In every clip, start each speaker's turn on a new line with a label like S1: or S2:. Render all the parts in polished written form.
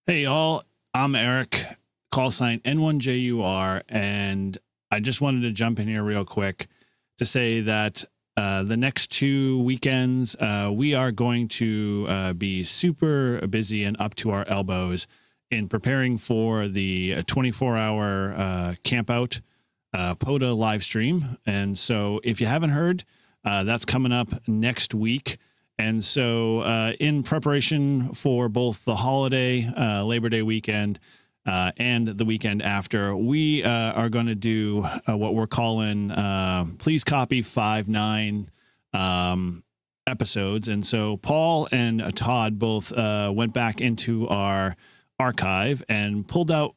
S1: Hey, y'all. I'm Eric, call sign N1JUR, and I just wanted to jump in here real quick to say that the next 2 weekends, we are going to be super busy and up to our elbows in preparing for the 24-hour camp out POTA live stream. And so if you haven't heard, that's coming up next week. And so in preparation for both the holiday, Labor Day weekend, and the weekend after, we are going to do what we're calling Please Copy 5-9 episodes. And so Paul and Todd both went back into our archive and pulled out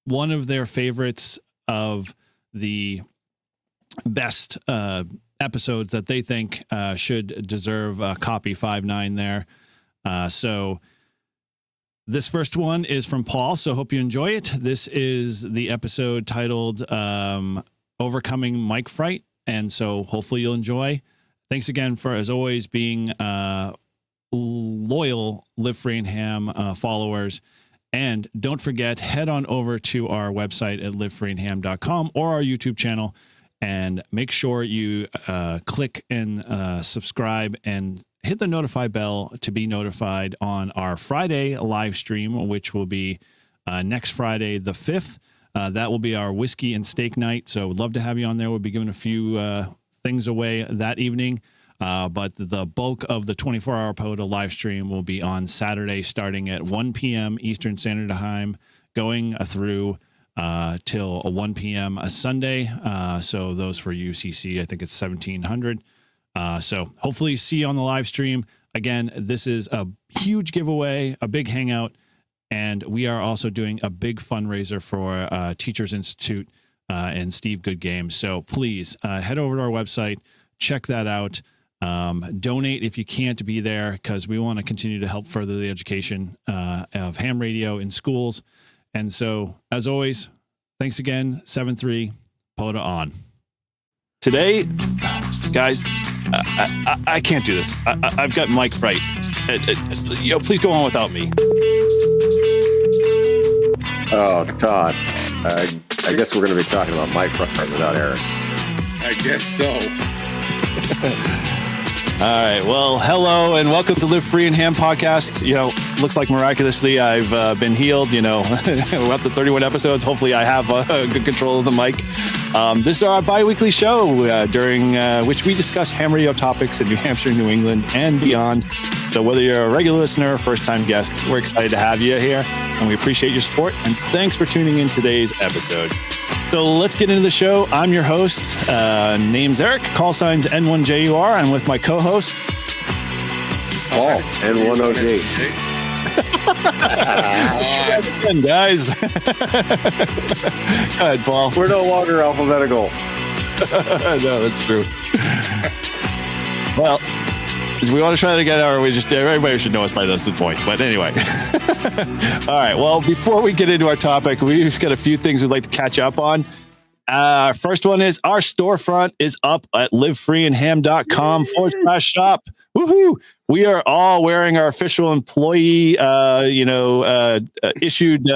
S1: one of their favorites of the best episodes that they think should deserve copy 5-9 there. So this first one is from Paul, so hope you enjoy it. This is the episode titled Overcoming Mic Fright, and so hopefully you'll enjoy. Thanks again for, as always, being loyal Live Free and Ham followers. And don't forget, head on over to our website at livefreeandham.com or our YouTube channel, and make sure you click and subscribe and hit the notify bell to be notified on our Friday live stream, which will be next Friday, the 5th. That will be our whiskey and steak night. So we'd love to have you on there. We'll be giving a few things away that evening. But the bulk of the 24-hour POTA live stream will be on Saturday, starting at 1 p.m. Eastern Standard Time, going through till 1 p.m. a Sunday. So those for UCC, I think it's 1700. So hopefully see you on the live stream. Again, this is a huge giveaway, a big hangout, and we are also doing a big fundraiser for Teachers Institute and Steve Good Games. So please head over to our website, check that out. Donate if you can't be there, because we want to continue to help further the education of ham radio in schools. And so, as always, thanks again. 7-3, POTA on. Today, guys, I can't do this. I've got mic fright. Please go on without me.
S2: Oh, Todd. I guess we're going to be talking about mic fright without Eric.
S3: I guess so.
S1: All right. Well, hello and welcome to Live Free and Ham podcast. Looks like miraculously I've been healed. We're up to 31 episodes. Hopefully I have good control of the mic. This is our bi-weekly show during which we discuss ham radio topics in New Hampshire, New England, and beyond. So whether you're a regular listener or first-time guest, we're excited to have you here, and we appreciate your support. And thanks for tuning in today's episode. So let's get into the show. I'm your host. Name's Eric. Call signs N1JUR. I'm with my co-hosts.
S2: Paul, N1OJ.
S1: Again, guys. Go ahead, Paul.
S2: We're no longer alphabetical.
S1: No, that's true. Well, we want to try to get everybody should know us by this point. But anyway. All right. Well, before we get into our topic, we've got a few things we'd like to catch up on. First one is our storefront is up at livefreeandham.com/shop. Woohoo! We are all wearing our official employee, issued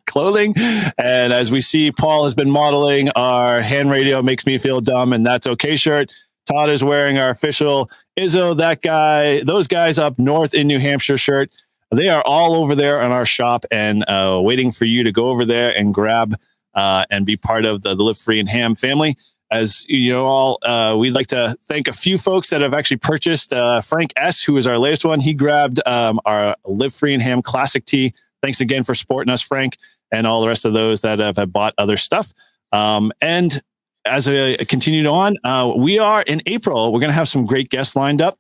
S1: clothing. And as we see, Paul has been modeling our Hand Radio Makes Me Feel Dumb and That's Okay shirt. Todd is wearing our official Izzo, that guy, those guys up north in New Hampshire shirt. They are all over there in our shop and waiting for you to go over there and grab and be part of the Live Free and Ham family. As you know, all we'd like to thank a few folks that have actually purchased. Frank S., who is our latest one, he grabbed our Live Free and Ham classic tee. Thanks again for supporting us, Frank, and all the rest of those that have bought other stuff. And as we continued on, we are in April. We're going to have some great guests lined up.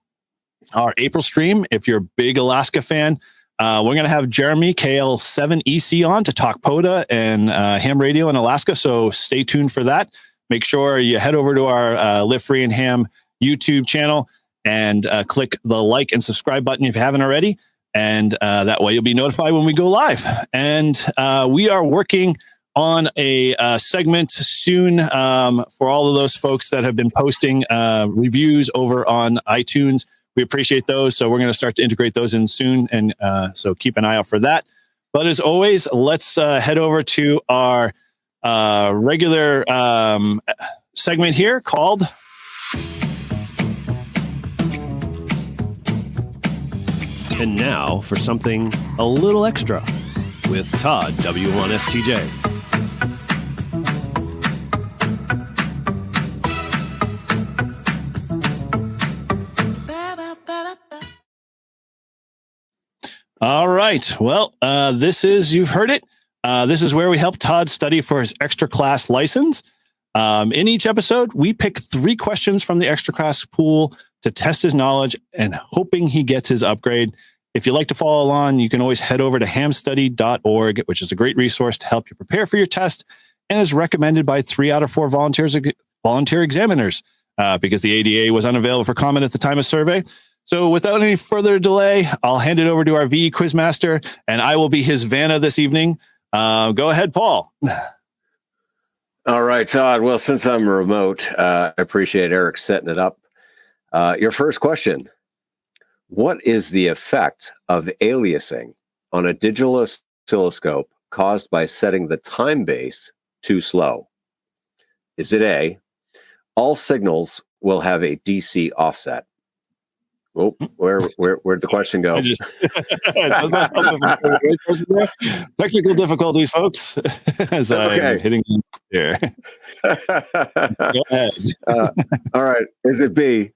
S1: Our April stream, if you're a big Alaska fan, we're going to have Jeremy KL7EC on to talk POTA and ham radio in Alaska. So stay tuned for that. Make sure you head over to our Live Free and Ham YouTube channel and click the like and subscribe button if you haven't already. And that way you'll be notified when we go live. And we are working on a segment soon for all of those folks that have been posting reviews over on iTunes. We appreciate those. So we're going to start to integrate those in soon. And so keep an eye out for that. But as always, let's head over to our regular segment here called
S4: And now for something a little extra with Todd W1STJ.
S1: All right. Well, this is, you've heard it. This is where we help Todd study for his extra class license. In each episode, we pick 3 questions from the extra class pool to test his knowledge and hoping he gets his upgrade. If you'd like to follow along, you can always head over to hamstudy.org, which is a great resource to help you prepare for your test and is recommended by 3 out of 4 volunteer examiners because the ADA was unavailable for comment at the time of survey. So without any further delay, I'll hand it over to our VE Quizmaster, and I will be his Vanna this evening. Go ahead, Paul.
S2: All right, Todd. Well, since I'm remote, I appreciate Eric setting it up. Your first question: what is the effect of aliasing on a digital oscilloscope caused by setting the time base too slow? Is it A, all signals will have a DC offset? Oh, where'd the question go?
S1: Technical difficulties, folks. As I'm hitting here. Go ahead.
S2: All right. Is it B,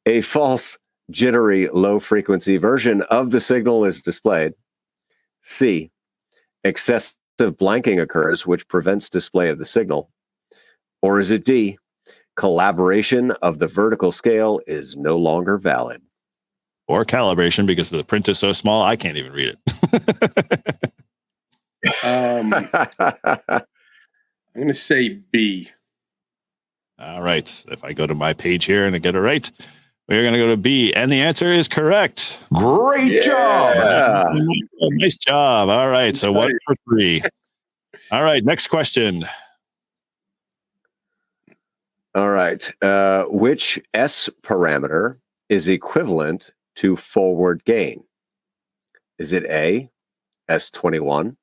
S2: a false, jittery, low-frequency version of the signal is displayed? C, excessive blanking occurs, which prevents display of the signal? Or is it D, collaboration of the vertical scale is no longer valid?
S1: Or calibration, because the print is so small, I can't even read it.
S3: I'm going to say B.
S1: All right. If I go to my page here and I get it right, we're going to go to B. And the answer is correct.
S5: Great job.
S1: Nice job. All right. So 1 for 3. All right. Next question.
S2: All right. Which S parameter is equivalent to forward gain? Is it A, S21,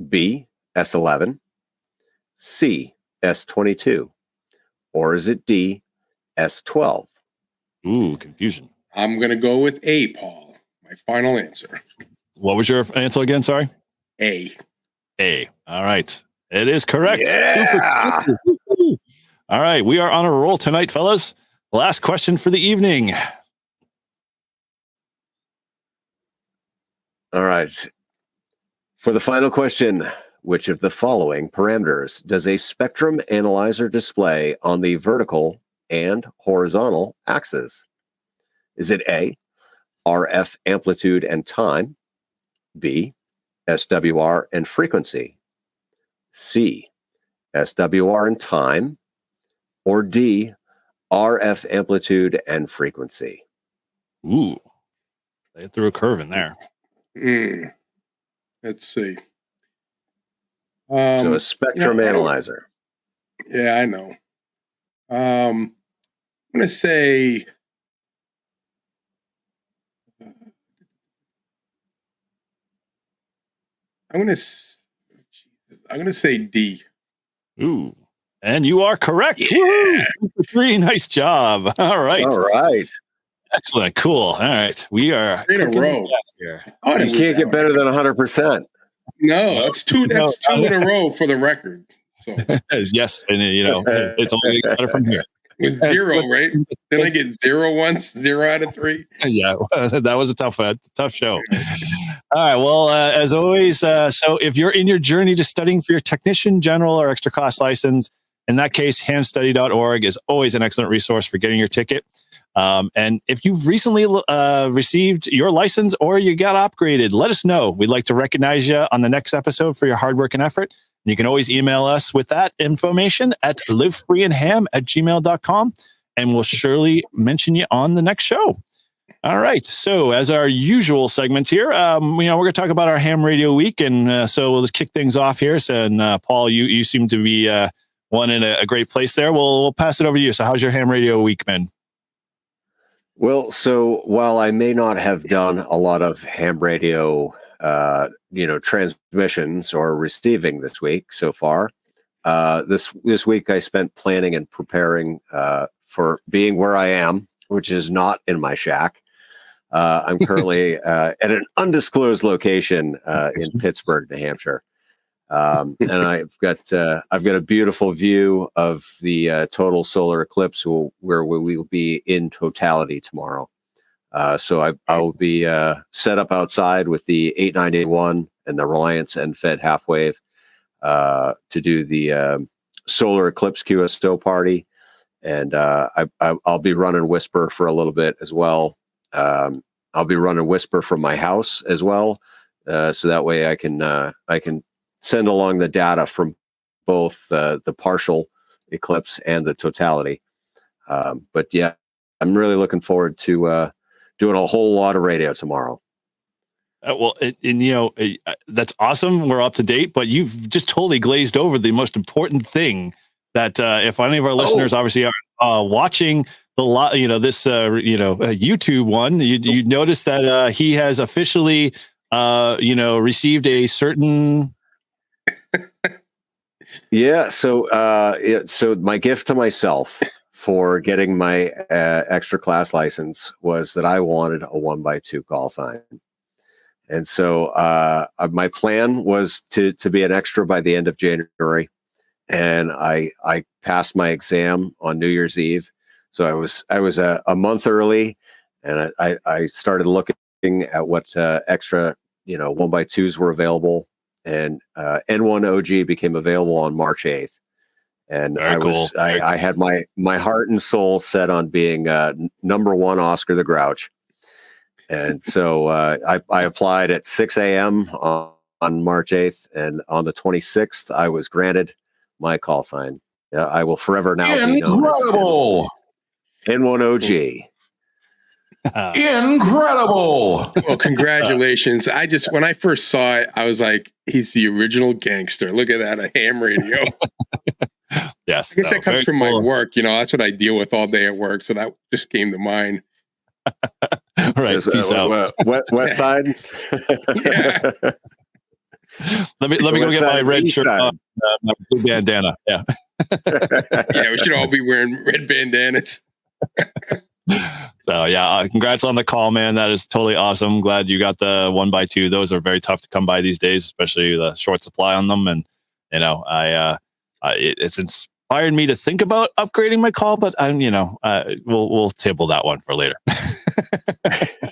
S2: B, S11, C, S22, or is it D, S12?
S1: Ooh, confusion.
S3: I'm going to go with A, Paul. My final answer.
S1: What was your answer again? Sorry.
S3: A.
S1: A. All right. It is correct.
S2: Yeah.
S1: 2 for 2. All right. We are on a roll tonight, fellas. Last question for the evening.
S2: All right. For the final question, which of the following parameters does a spectrum analyzer display on the vertical and horizontal axes? Is it A, RF amplitude and time, B, SWR and frequency, C, SWR and time, or D, RF amplitude and frequency?
S1: Ooh. They threw a curve in there.
S3: Let's see.
S2: So a spectrum analyzer.
S3: Yeah, I know. I'm going to say I'm going to say D.
S1: Ooh. And you are correct.
S3: Yeah.
S1: Woo-hoo! 2 for 3. Nice job. All right.
S2: All right.
S1: Excellent. Cool. All right. We are
S3: In a row.
S1: here.
S3: Oh,
S2: You can't get better than 100%.
S3: No, that's two. That's 2 in a row for the record. So
S1: Yes. And it's only getting better from here.
S3: it was 0, right? Then I get 0 once, 0 out of 3.
S1: Yeah, that was a tough show. All right. Well, as always, so if you're in your journey to studying for your technician, general, or extra class license, in that case, hamstudy.org is always an excellent resource for getting your ticket. And if you've recently received your license or you got upgraded, let us know. We'd like to recognize you on the next episode for your hard work and effort. And you can always email us with that information at livefreeandham@gmail.com, and we'll surely mention you on the next show. All right. So as our usual segments here, we're going to talk about our ham radio week. And so we'll just kick things off here. So, and Paul, you seem to be one in a great place there. We'll pass it over to you. So how's your ham radio week been?
S2: Well, so while I may not have done a lot of ham radio, transmissions or receiving this week so far, this week I spent planning and preparing for being where I am, which is not in my shack. I'm currently at an undisclosed location in Pittsburgh, New Hampshire. And I've got a beautiful view of the total solar eclipse where we will be in totality tomorrow. So I will be set up outside with the 8981 and the Reliance and Fed half wave to do the solar eclipse QSO party, and I'll be running Whisper for a little bit as well. I'll be running Whisper from my house as well, so that way I can send along the data from both the partial eclipse and the totality. But yeah, I'm really looking forward to doing a whole lot of radio tomorrow.
S1: That's awesome. We're up to date, but you've just totally glazed over the most important thing that if any of our listeners obviously are watching this YouTube one, you notice that he has officially received a certain.
S2: Yeah. So my gift to myself for getting my extra class license was that I wanted a 1x2 call sign. And so my plan was to be an extra by the end of January. And I passed my exam on New Year's Eve. So I was a month early, and I started looking at what extra 1x2s were available. And N1 OG became available on March 8th. And I had my heart and soul set on being number one Oscar the Grouch. And so I applied at 6 a.m. on March 8th, and on the 26th, I was granted my call sign. I will forever now be known as N1 OG.
S5: Incredible!
S3: Well, congratulations. When I first saw it, I was like, he's the original gangster. Look at that, a ham radio.
S1: Yes.
S3: I guess that comes from my work. That's what I deal with all day at work. So that just came to mind.
S1: All right. Peace out.
S2: West side.
S1: Yeah. Let me go get my red shirt on, my blue bandana. Yeah.
S3: Yeah, we should all be wearing red bandanas.
S1: So yeah, congrats on the call, man. That is totally awesome. Glad you got the 1x2. Those are very tough to come by these days, especially the short supply on them. And it's inspired me to think about upgrading my call, but we'll table that one for later.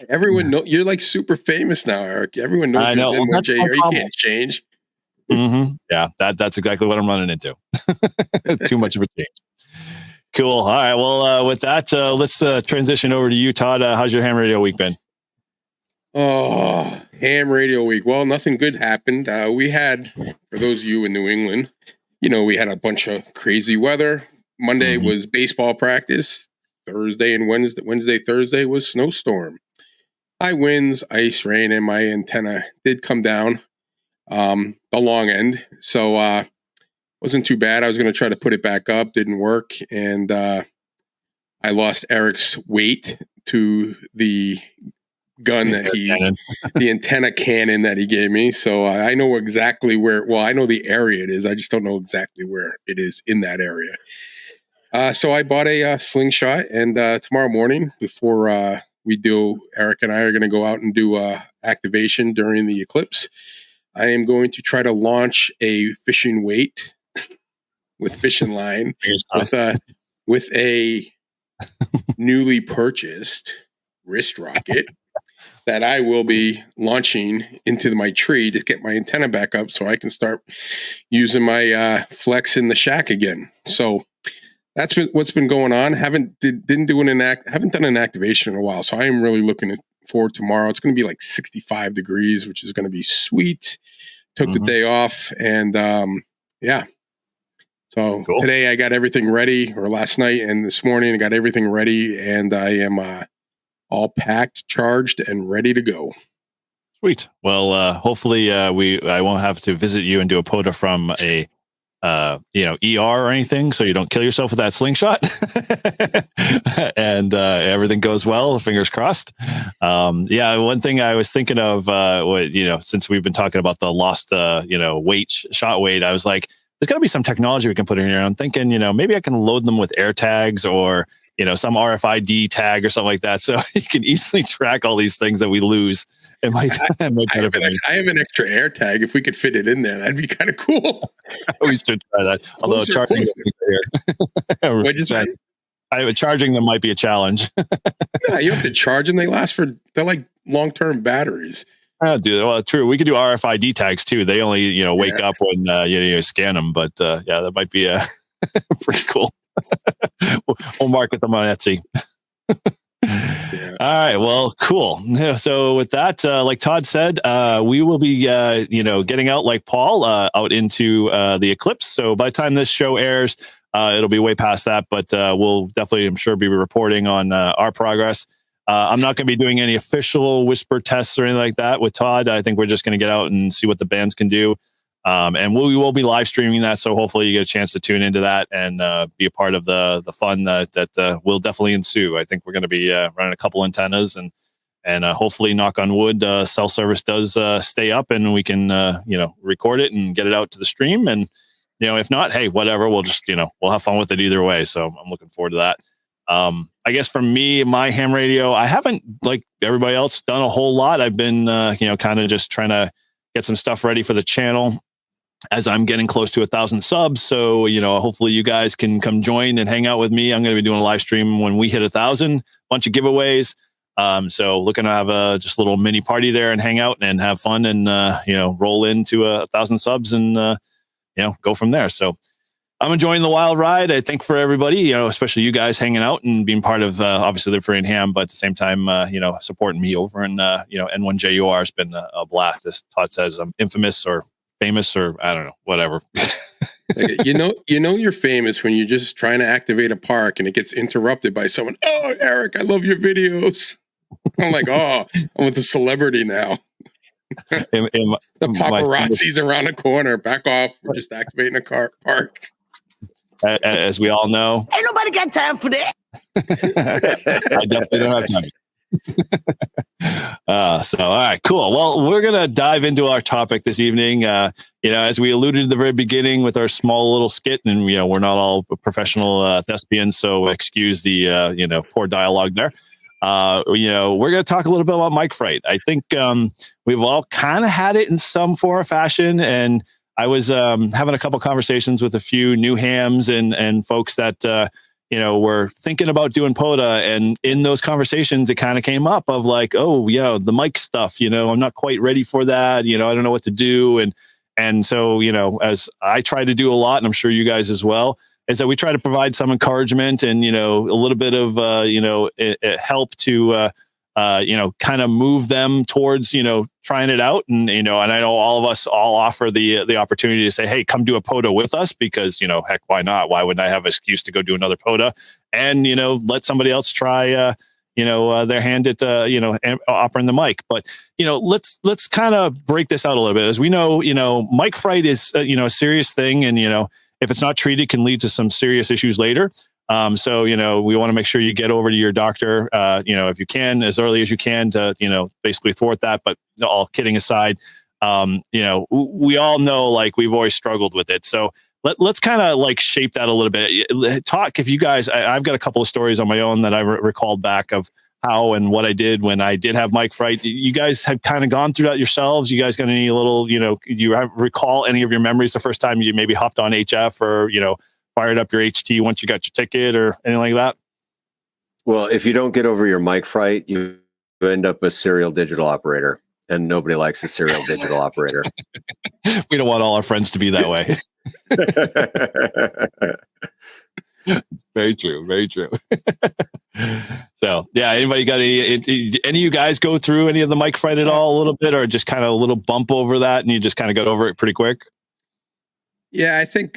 S3: Everyone know you're like super famous now, Eric. Everyone knows. I know. Well, you can't change.
S1: Mm-hmm. Yeah, that's exactly what I'm running into. Too much of a change. Cool. All right. Well, with that, let's transition over to you, Todd. How's your ham radio week been?
S3: Oh, ham radio week. Well, nothing good happened. We had, for those of you in New England, we had a bunch of crazy weather. Monday was baseball practice. Thursday and Thursday was snowstorm. High winds, ice, rain, and my antenna did come down the long end. So wasn't too bad. I was going to try to put it back up. Didn't work. And I lost Eric's weight to the gun that the antenna cannon that he gave me. So I know exactly I know the area it is. I just don't know exactly where it is in that area. So I bought a slingshot, and tomorrow morning before Eric and I are going to go out and do activation during the eclipse. I am going to try to launch a fishing weight with fishing line with a newly purchased wrist rocket that I will be launching into my tree to get my antenna back up so I can start using my flex in the shack again. So that's what's been going on. Haven't done an activation in a while, so I am really looking forward to tomorrow. It's going to be like 65 degrees, which is going to be sweet. Took the day off, and yeah. So cool. Today I got everything ready, or last night and this morning I got everything ready, and I am all packed, charged, and ready to go.
S1: Sweet. Well, hopefully I won't have to visit you and do a POTA from a ER or anything, so you don't kill yourself with that slingshot. And everything goes well, fingers crossed. One thing I was thinking of, since we've been talking about the lost, shot weight, I was like, there's got to be some technology we can put in here. I'm thinking, maybe I can load them with air tags or, some RFID tag or something like that, so you can easily track all these things that we lose. I
S3: have an extra air tag. If we could fit it in there, that'd be kind of cool.
S1: We should try that. Although charging charging them might be a challenge.
S3: Yeah, you have to charge them. They're like long-term batteries.
S1: Oh, dude. Well, true. We could do RFID tags too. They only, wake up when you scan them. But that might be pretty cool. We'll market them on Etsy.
S3: Yeah.
S1: All right. Well, cool. So with that, like Todd said, we will be, getting out like Paul out into the eclipse. So by the time this show airs, it'll be way past that. But we'll definitely, I'm sure, be reporting on our progress. I'm not going to be doing any official whisper tests or anything like that with Todd. I think we're just going to get out and see what the bands can do. And we will be live streaming that. So hopefully you get a chance to tune into that and be a part of the fun that will definitely ensue. I think we're going to be running a couple antennas and hopefully, knock on wood, cell service does stay up and we can, record it and get it out to the stream. And, if not, hey, whatever, we'll just, we'll have fun with it either way. So I'm looking forward to that. I guess for me, my ham radio, I haven't, like everybody else, done a whole lot. I've been, kind of just trying to get some stuff ready for the channel as I'm getting close to 1,000 subs. So, hopefully you guys can come join and hang out with me. I'm going to be doing a live stream when we hit 1,000, bunch of giveaways. So looking to have just a little mini party there and hang out and have fun and, roll into 1,000 subs and, go from there. So I'm enjoying the wild ride. I think for everybody, especially you guys hanging out and being part of, obviously Live Free and Ham, but at the same time, supporting me over in, N1JUR has been a blast. As Todd says, I'm infamous or famous or I don't know, whatever.
S3: You're famous when you're just trying to activate a park and it gets interrupted by someone. Oh, Eric, I love your videos. I'm like, I'm with a celebrity now. The paparazzi's around the corner. Back off. We're just activating a park.
S1: As we all know,
S6: ain't nobody got time for that.
S1: I definitely don't have time. All right, cool. Well, we're going to dive into our topic this evening. As we alluded at the very beginning with our small little skit, and, we're not all professional thespians, so excuse the, poor dialogue there. We're going to talk a little bit about mic fright. I think we've all kind of had it in some form or fashion. And I was having a couple conversations with a few new hams and folks that, were thinking about doing POTA. And in those conversations, it kind of came up of like, the mic stuff, I'm not quite ready for that. I don't know what to do. And so, as I try to do a lot, and I'm sure you guys as well, is that we try to provide some encouragement and, a little bit of, help to, kind of move them towards, trying it out. And, and I know all of us all offer the opportunity to say, hey, come do a POTA with us because, heck, why not? Why wouldn't I have an excuse to go do another POTA and, let somebody else try, their hand at, operating the mic. But, let's kind of break this out a little bit. As we know, mic fright is, a serious thing. And, if it's not treated, can lead to some serious issues later. So, we want to make sure you get over to your doctor, if you can, as early as you can to, basically thwart that. But all kidding aside, we all know, like, we've always struggled with it. So let's kind of like shape that a little bit. Talk, if you guys, I've got a couple of stories on my own that I recalled back of how and what I did when I did have mic fright. You guys have kind of gone through that yourselves. You guys got any little, recall any of your memories the first time you maybe hopped on HF or, fired up your HT once you got your ticket or anything like that?
S2: Well, if you don't get over your mic fright, you end up a serial digital operator, and nobody likes a serial digital operator.
S1: We don't want all our friends to be that way. Very true. Very true. So, yeah, anybody got any of you guys go through any of the mic fright at all a little bit, or just kind of a little bump over that and you just kind of got over it pretty quick?
S3: Yeah, I think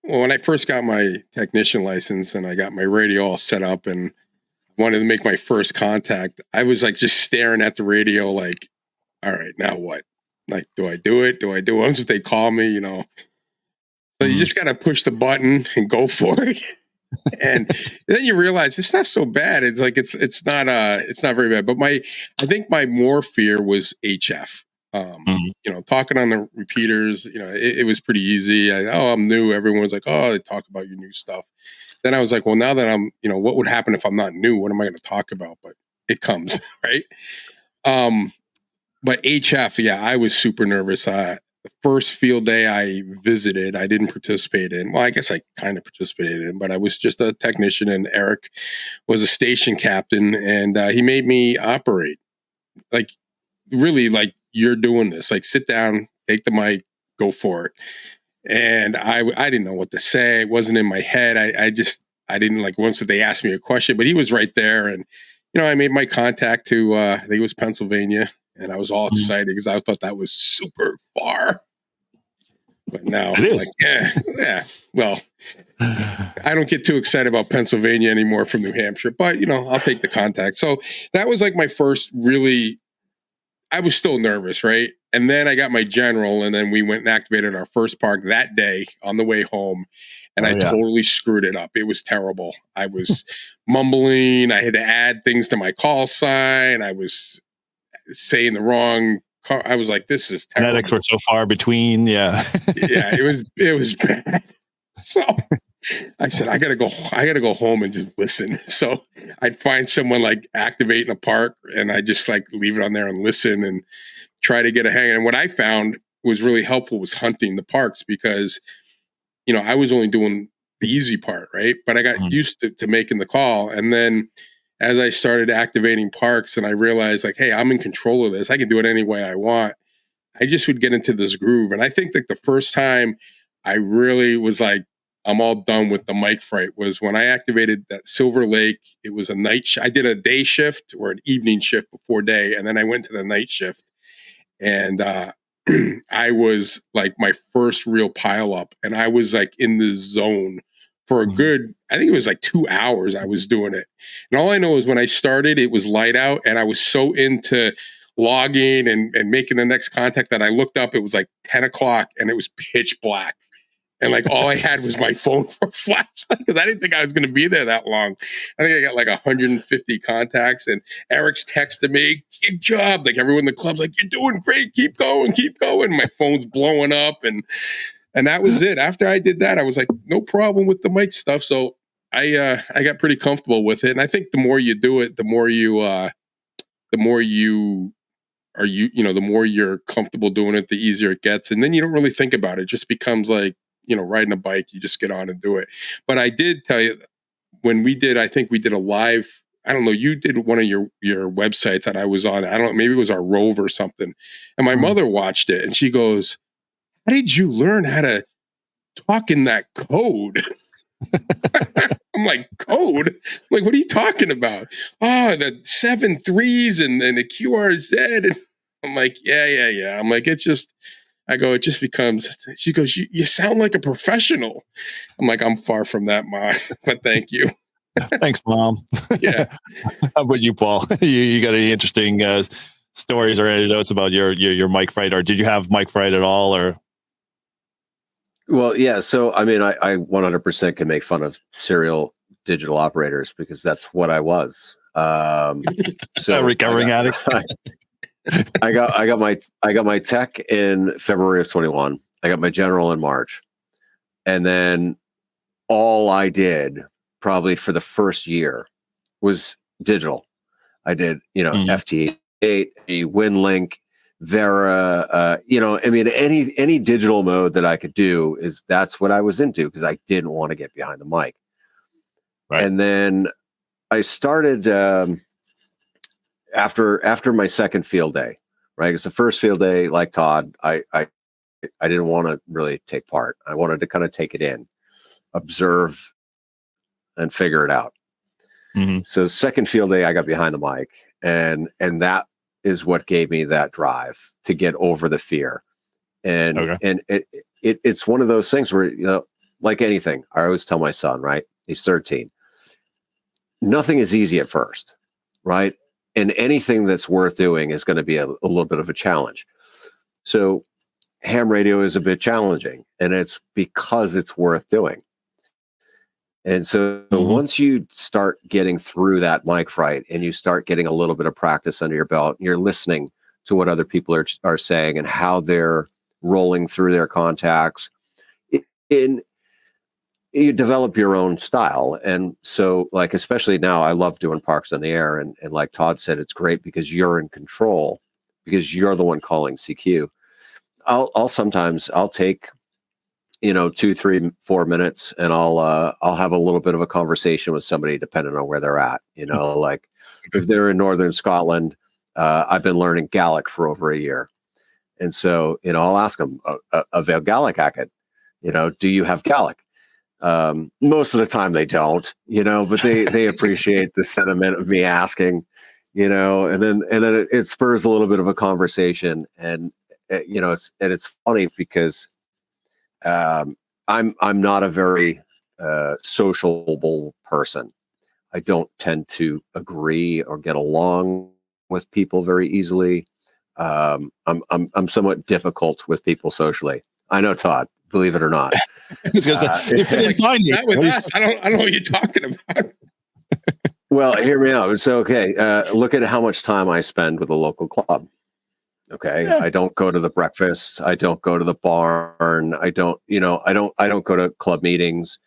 S3: when I first got my technician license and I got my radio all set up and wanted to make my first contact, I was like just staring at the radio like, all right, now what? Like, do I do it? Do I do it? Once if they call me, So you just got to push the button and go for it. And then you realize it's not so bad. It's like it's not very bad. But I think my more fear was HF. Talking on the repeaters, it was pretty easy. I'm new. Everyone's like, oh, they talk about your new stuff. Then I was like, well, now that I'm, what would happen if I'm not new? What am I going to talk about? But it comes, right? But HF, yeah, I was super nervous. The first field day I visited, I didn't participate in. Well, I guess I kind of participated in, but I was just a technician, and Eric was a station captain, and he made me operate. Like, really, like, you're doing this. Like, sit down, take the mic, go for it. And I didn't know what to say. It wasn't in my head. I didn't like, once they asked me a question, but he was right there. And, I made my contact to, I think it was Pennsylvania. And I was all excited because I thought that was super far. But now,
S1: it is.
S3: Like, yeah. Well, I don't get too excited about Pennsylvania anymore from New Hampshire. But, I'll take the contact. So that was like my first really, I was still nervous, right? And then I got my general, and then we went and activated our first park that day on the way home. And I totally screwed it up. It was terrible. I was mumbling. I had to add things to my call sign. I was saying the wrong car. I was like, this is terrible.
S1: Phonetics were so far between. Yeah.
S3: Yeah, it was bad. So I said, I gotta go home and just listen. So I'd find someone like activating a park, and I just like leave it on there and listen and try to get a hang. And what I found was really helpful was hunting the parks, because, I was only doing the easy part, right? But I got used to making the call. And then as I started activating parks and I realized like, hey, I'm in control of this. I can do it any way I want. I just would get into this groove. And I think that the first time I really was like, I'm all done with the mic fright was when I activated that Silver Lake. It was a night I did a day shift or an evening shift before day. And then I went to the night shift. And I was like my first real pile up. And I was like in the zone for a good, I think it was like 2 hours I was doing it. And all I know is when I started, it was light out, and I was so into logging and making the next contact that I looked up, it was like 10 o'clock and it was pitch black. And like all I had was my phone for a flashlight, because I didn't think I was going to be there that long. I think I got like 150 contacts, and Eric's texting me, good job. Like everyone in the club's like, you're doing great. Keep going, keep going. My phone's blowing up. And that was it. After I did that, I was like, no problem with the mic stuff. So I got pretty comfortable with it. And I think the more you do it, the more you're comfortable doing it, the easier it gets. And then you don't really think about it. It just becomes like, riding a bike, you just get on and do it. But I did tell you when I think we did a live, I don't know, you did one of your websites that I was on. I don't know, maybe it was our Rove or something. And my mother watched it and she goes, how did you learn how to talk in that code? I'm like, code? I'm like, what are you talking about? Oh, the 7 3s and the QRZ. And I'm like, yeah. I'm like, it just becomes, she goes, you sound like a professional. I'm like, I'm far from that, Mom, but thank you.
S1: Thanks, Mom.
S3: Yeah.
S1: How about you, Paul? You got any interesting stories or anecdotes about your mic fright, or did you have mic fright at all? Or
S2: Well, yeah. So, I mean, I 100% can make fun of serial digital operators because that's what I was.
S1: So recovering addict.
S2: I got my tech in February of 21. I got my general in March, and then all I did probably for the first year was digital. I did, FT8, WinLink, Vera, I mean, any digital mode that I could do that's what I was into, because I didn't want to get behind the mic. Right. And then I started after my second field day, right? Because the first field day, like Todd, I didn't want to really take part. I wanted to kind of take it in, observe, and figure it out. Mm-hmm. So second field day, I got behind the mic, and that is what gave me that drive to get over the fear. And and it's one of those things where, like anything, I always tell my son, right? He's 13. Nothing is easy at first, right? And anything that's worth doing is going to be a little bit of a challenge. So ham radio is a bit challenging, and it's because it's worth doing. And so once you start getting through that mic fright and you start getting a little bit of practice under your belt, and you're listening to what other people are saying and how they're rolling through their contacts, you develop your own style. And so, like, especially now, I love doing Parks on the Air. And like Todd said, it's great because you're in control, because you're the one calling CQ. I'll sometimes take 2, 3, 4 minutes, and I'll have a little bit of a conversation with somebody depending on where they're at. Like if they're in Northern Scotland, I've been learning Gaelic for over a year. And so, I'll ask them, Avail Gaelic Hackett, do you have Gaelic? Most of the time they don't, but they appreciate the sentiment of me asking, and then it spurs a little bit of a conversation. And, it's funny because I'm not a very sociable person. I don't tend to agree or get along with people very easily. I'm somewhat difficult with people socially. I know, Todd, believe it or not.
S3: I don't know what you're talking about.
S2: Well, hear me out. So, okay, look at how much time I spend with a local club. Okay, yeah. I don't go to the breakfast. I don't go to the barn. I don't go to club meetings.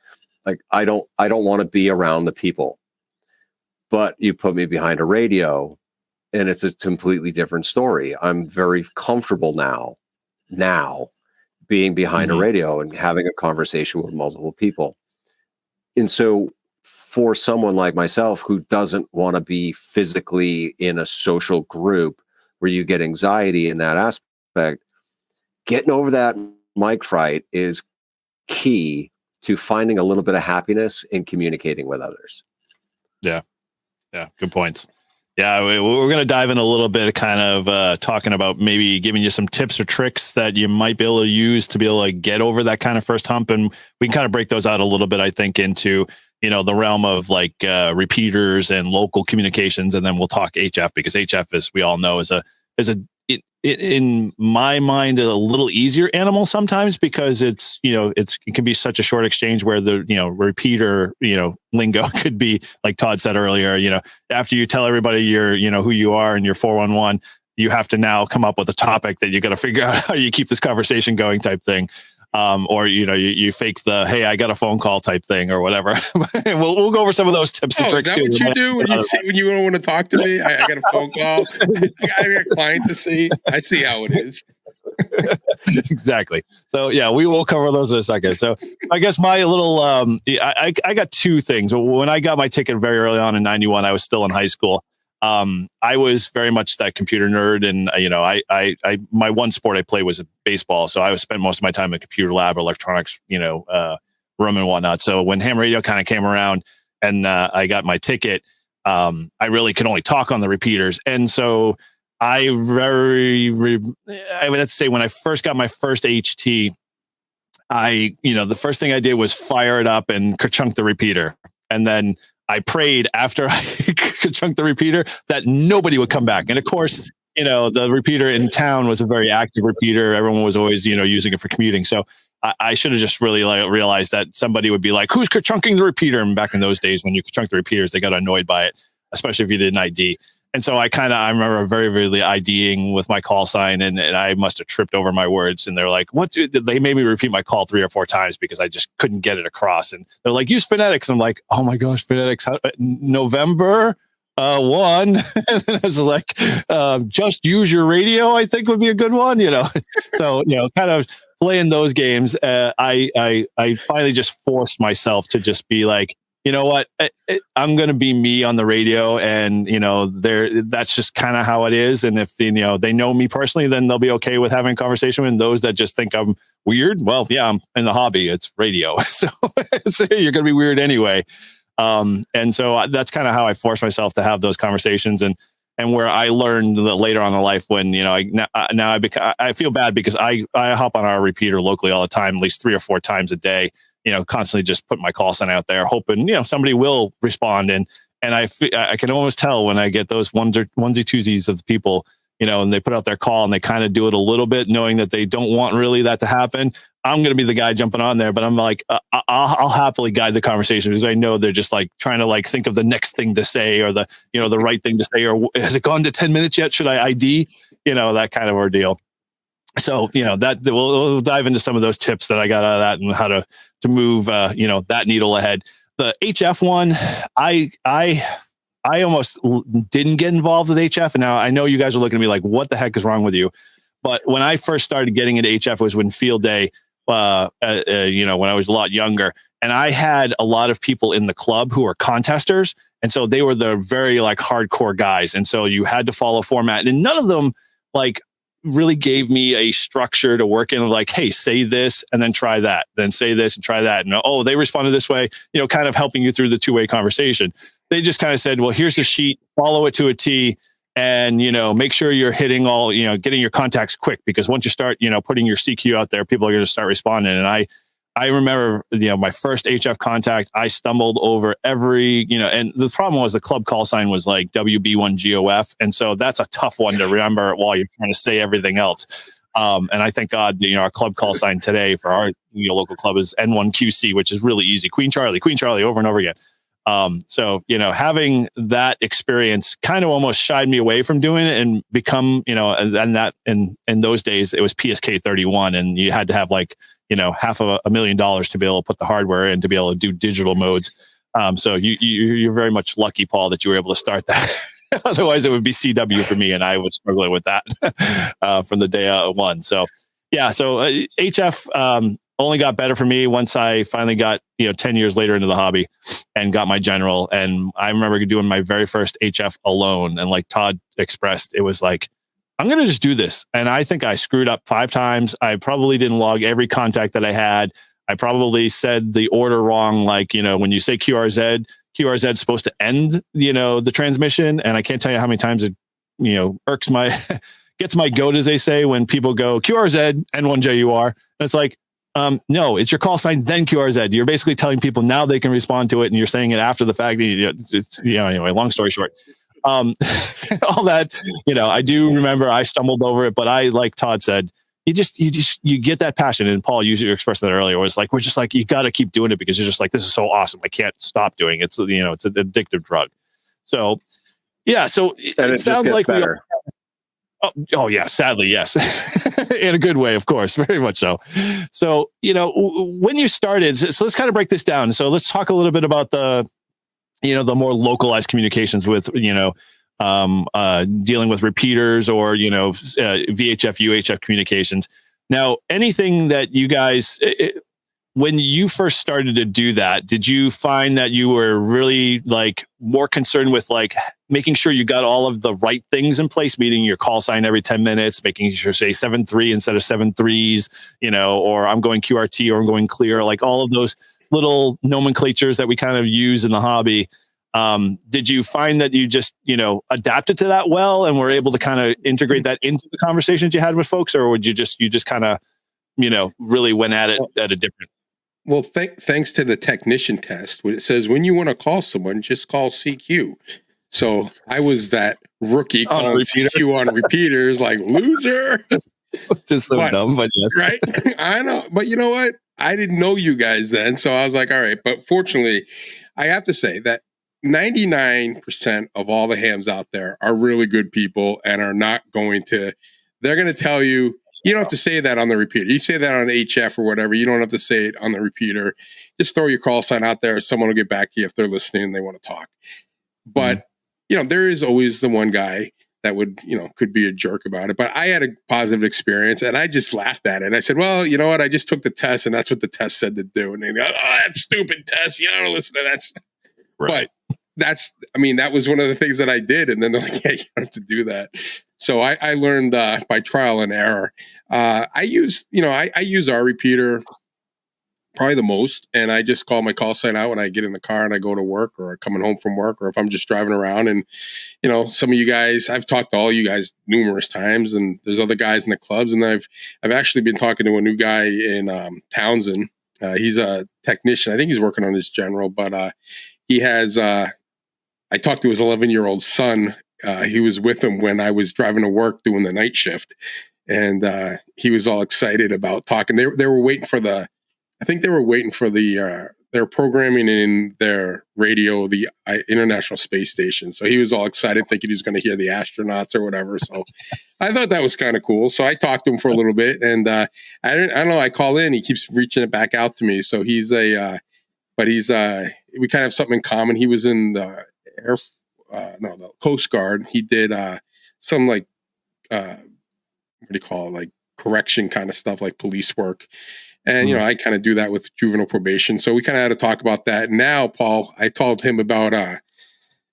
S2: Like, I don't want to be around the people. But you put me behind a radio, and it's a completely different story. I'm very comfortable now being behind a radio and having a conversation with multiple people. And so for someone like myself who doesn't want to be physically in a social group where you get anxiety in that aspect, getting over that mic fright is key to finding a little bit of happiness in communicating with others.
S1: Yeah. Good points. Yeah, we're going to dive in a little bit, kind of talking about maybe giving you some tips or tricks that you might be able to use to be able to get over that kind of first hump. And we can kind of break those out a little bit, I think, into, the realm of like repeaters and local communications. And then we'll talk HF, because HF, as we all know, is in my mind, a little easier animal sometimes, because it can be such a short exchange where the, repeater, lingo could be, like Todd said earlier, after you tell everybody you're, who you are and you're 411, you have to now come up with a topic that you got to figure out how you keep this conversation going type thing. Or, you fake the, hey, I got a phone call type thing or whatever. we'll go over some of those tips and tricks too.
S3: Is that what you do when you don't want to talk to me? I got a phone call. I got a client to see. I see how it is.
S1: Exactly. So yeah, we will cover those in a second. So I guess my little, I got two things. When I got my ticket very early on in 91, I was still in high school. I was very much that computer nerd, and I my one sport I played was baseball, so I spent most of my time in the computer lab, electronics, room and whatnot. So when ham radio kind of came around, and I got my ticket, I really could only talk on the repeaters, and so I would have to say when I first got my first HT, the first thing I did was fire it up and ka-chunk the repeater, and then I prayed after I chunk the repeater that nobody would come back. And of course, the repeater in town was a very active repeater. Everyone was always, using it for commuting. So I should have just really realized that somebody would be like, who's chunking the repeater? And back in those days, when you chunk the repeaters, they got annoyed by it, especially if you did an ID. And so I remember very, very IDing with my call sign, and I must have tripped over my words. And they're like, what? They made me repeat my call 3 or 4 times because I just couldn't get it across. And they're like, use phonetics. And I'm like, oh my gosh, phonetics, November 1. And I was like, just use your radio, I think would be a good one, So, kind of playing those games. I finally just forced myself to just be like, you know what? I'm going to be me on the radio, and that's just kind of how it is. And if they know me personally, then they'll be okay with having a conversation. And those that just think I'm weird, well, yeah, I'm in the hobby. It's radio, so you're going to be weird anyway. And so that's kind of how I forced myself to have those conversations, and where I learned that later on in life when I feel bad because I hop on our repeater locally all the time, at least 3 or 4 times a day. Constantly just put my call sign out there, hoping, somebody will respond. And I can almost tell when I get those onesie twosies of the people, and they put out their call and they kind of do it a little bit, knowing that they don't want really that to happen. I'm going to be the guy jumping on there, but I'm like, I'll happily guide the conversation because I know they're just like trying to like think of the next thing to say or the right thing to say, or has it gone to 10 minutes yet? Should I ID? That kind of ordeal. So, that we'll dive into some of those tips that I got out of that and how to move, that needle ahead. The HF one, I almost didn't get involved with HF. And now I know you guys are looking at me like, what the heck is wrong with you? But when I first started getting into HF was when field day, when I was a lot younger, and I had a lot of people in the club who were contesters. And so they were the very like hardcore guys. And so you had to follow format, and none of them like really gave me a structure to work in, like, hey, say this and then try that, then say this and try that. And they responded this way, kind of helping you through the two-way conversation. They just kind of said, well, here's the sheet, follow it to a T, and, make sure you're hitting all, getting your contacts quick, because once you start, putting your CQ out there, people are going to start responding. And I remember, my first HF contact, I stumbled over every, and the problem was the club call sign was like WB1GOF. And so that's a tough one to remember while you're trying to say everything else. And I thank God, our club call sign today for our local club is N1QC, which is really easy. Queen Charlie over and over again. So, having that experience kind of almost shied me away from doing it and become, and that in those days, it was PSK 31, and you had to have like, $500,000 to be able to put the hardware in to be able to do digital modes. So you're very much lucky, Paul, that you were able to start that. Otherwise, it would be CW for me, and I was struggling with that from the day one. So, yeah. So HF only got better for me once I finally got 10 years later into the hobby and got my general. And I remember doing my very first HF alone. And like Todd expressed, it was like, I'm going to just do this. And I think I screwed up 5 times. I probably didn't log every contact that I had. I probably said the order wrong. Like, when you say QRZ is supposed to end, the transmission. And I can't tell you how many times it, irks gets my goat, as they say, when people go QRZ, N1JUR. And it's like, no, it's your call sign, then QRZ. You're basically telling people now they can respond to it, and you're saying it after the fact. Anyway, long story short, all that, I do remember I stumbled over it, but I, like Todd said, you get that passion. And Paul, you expressed that earlier, was like, we're just like, you got to keep doing it because you're just like, this is so awesome. I can't stop doing it. It's, it's an addictive drug. So, yeah. So it sounds like better. Oh yeah, sadly, yes. In a good way, of course, very much so. So, when you started, so let's kind of break this down. So let's talk a little bit about the more localized communications with, dealing with repeaters or, VHF, UHF communications. Now, anything that you guys, when you first started to do that, did you find that you were really like more concerned with like making sure you got all of the right things in place, meeting your call sign every 10 minutes, making sure say 7-3 instead of 7-3s, or I'm going QRT or I'm going clear, like all of those little nomenclatures that we kind of use in the hobby. Did you find that you just, adapted to that well and were able to kind of integrate that into the conversations you had with folks, or would you just kind of, really went at it at a different?
S3: Well, thanks to the technician test, it says when you want to call someone, just call CQ. So I was that rookie calling CQ on repeaters, like loser.
S1: Just so dumb, but yes.
S3: Right? I know. But you know what? I didn't know you guys then. So I was like, all right. But fortunately, I have to say that 99% of all the hams out there are really good people and are not going to, they're going to tell you, you don't have to say that on the repeater. You say that on HF or whatever. You don't have to say it on the repeater. Just throw your call sign out there. Someone will get back to you if they're listening and they want to talk. But, there is always the one guy that would, could be a jerk about it. But I had a positive experience and I just laughed at it. I said, well, you know what? I just took the test and that's what the test said to do. And they go, oh, that stupid test. You don't listen to that stuff. Right. But that was one of the things that I did. And then they're like, yeah, you don't have to do that. So I learned by trial and error. I use our repeater probably the most. And I just call my call sign out when I get in the car and I go to work or coming home from work, or if I'm just driving around. And, some of you guys, I've talked to all you guys numerous times, and there's other guys in the clubs. And I've actually been talking to a new guy in Townsend. He's a technician. I think he's working on his general, but he has, I talked to his 11-year-old son he was with him when I was driving to work doing the night shift, and he was all excited about talking. They were waiting for I think they were waiting for their programming in their radio, the International Space Station. So he was all excited, thinking he was going to hear the astronauts or whatever. So I thought that was kind of cool. So I talked to him for a little bit, and I don't know. I call in, he keeps reaching it back out to me. So he's we kind of have something in common. He was in the the Coast Guard. He did some what do you call it, like correction kind of stuff, like police work. And, I kind of do that with juvenile probation. So we kind of had to talk about that. Now, Paul, I told him about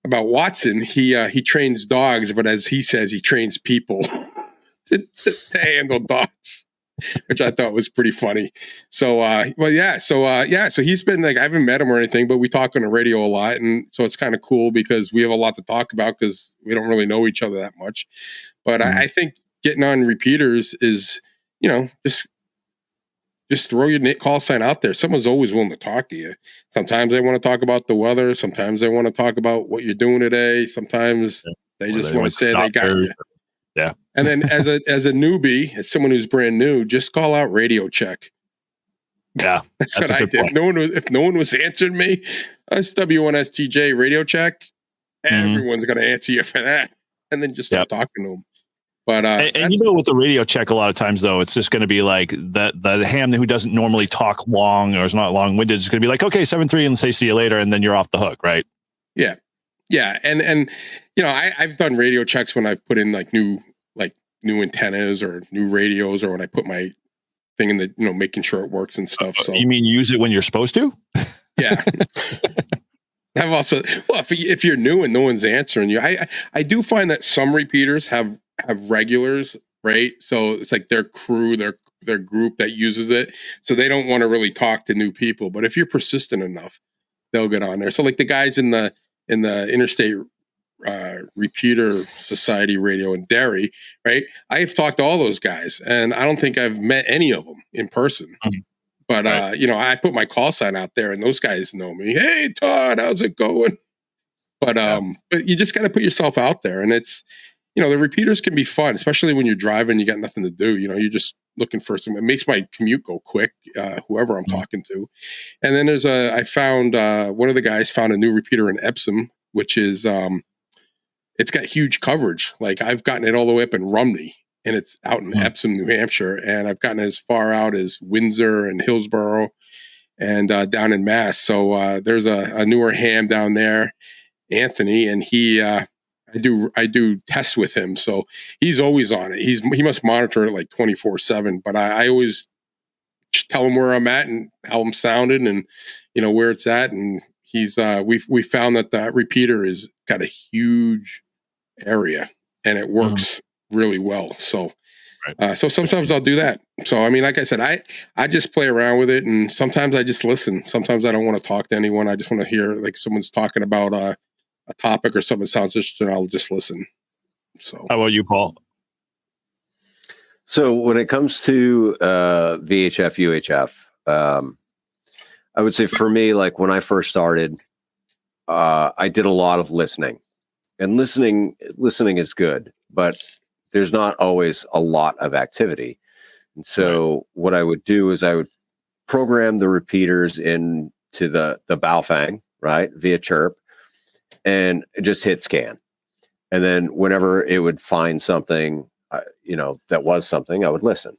S3: Watson. He trains dogs, but as he says, he trains people to handle dogs, which I thought was pretty funny. So, so he's been like, I haven't met him or anything, but we talk on the radio a lot. And so it's kind of cool because we have a lot to talk about because we don't really know each other that much. But I think getting on repeaters is, just throw your call sign out there. Someone's always willing to talk to you. Sometimes they want to talk about the weather. Sometimes they want to talk about what you're doing today. Sometimes they just want to say they got you.
S1: Yeah.
S3: And then as a newbie, as someone who's brand new, just call out radio check.
S1: Yeah.
S3: That's what I did. If no one was answering me, W1STJ radio check, everyone's going to answer you for that. And then just start talking to them. But,
S1: and with the radio check, a lot of times though, it's just going to be like the ham who doesn't normally talk long or is not long-winded is going to be like, okay, 7-3 and say see you later, and then you're off the hook, right?
S3: Yeah, and I've done radio checks when I've put in like new antennas or new radios, or when I put my thing in the making sure it works and stuff. So
S1: you mean use it when you're supposed to?
S3: Yeah. I've also if you're new and no one's answering you, I do find that some repeaters have regulars, right? So it's like their crew, their group that uses it. So they don't want to really talk to new people. But if you're persistent enough, they'll get on there. So like the guys in the Interstate Repeater Society radio in Derry, right? I've talked to all those guys, and I don't think I've met any of them in person. But I put my call sign out there, and those guys know me. Hey, Todd, how's it going? But you just got to put yourself out there, and it's the repeaters can be fun, especially when you're driving. You got nothing to do. You're just looking for some. It makes my commute go quick. Whoever I'm talking to, and then I found one of the guys found a new repeater in Epsom, which is it's got huge coverage. Like I've gotten it all the way up in Rumney, and it's out in Epsom, New Hampshire, and I've gotten as far out as Windsor and Hillsborough, and down in Mass. So there's a newer ham down there, Anthony, and he. I do tests with him, so he's always on it. He must monitor it like 24/7. But I always tell him where I'm at and how I'm sounding, and where it's at. And he's we found that repeater is got a huge area and it works really well. So so sometimes I'll do that. So I mean, like I said, I just play around with it, and sometimes I just listen. Sometimes I don't want to talk to anyone. I just want to hear like someone's talking about a topic or something that sounds interesting. I'll just listen. So
S1: how about you, Paul?
S2: So when it comes to VHF, UHF, I would say for me, like when I first started, I did a lot of listening, and listening is good, but there's not always a lot of activity. And so what I would do is I would program the repeaters into the Baofeng, right, via chirp, and just hit scan. And then whenever it would find something, that was something, I would listen.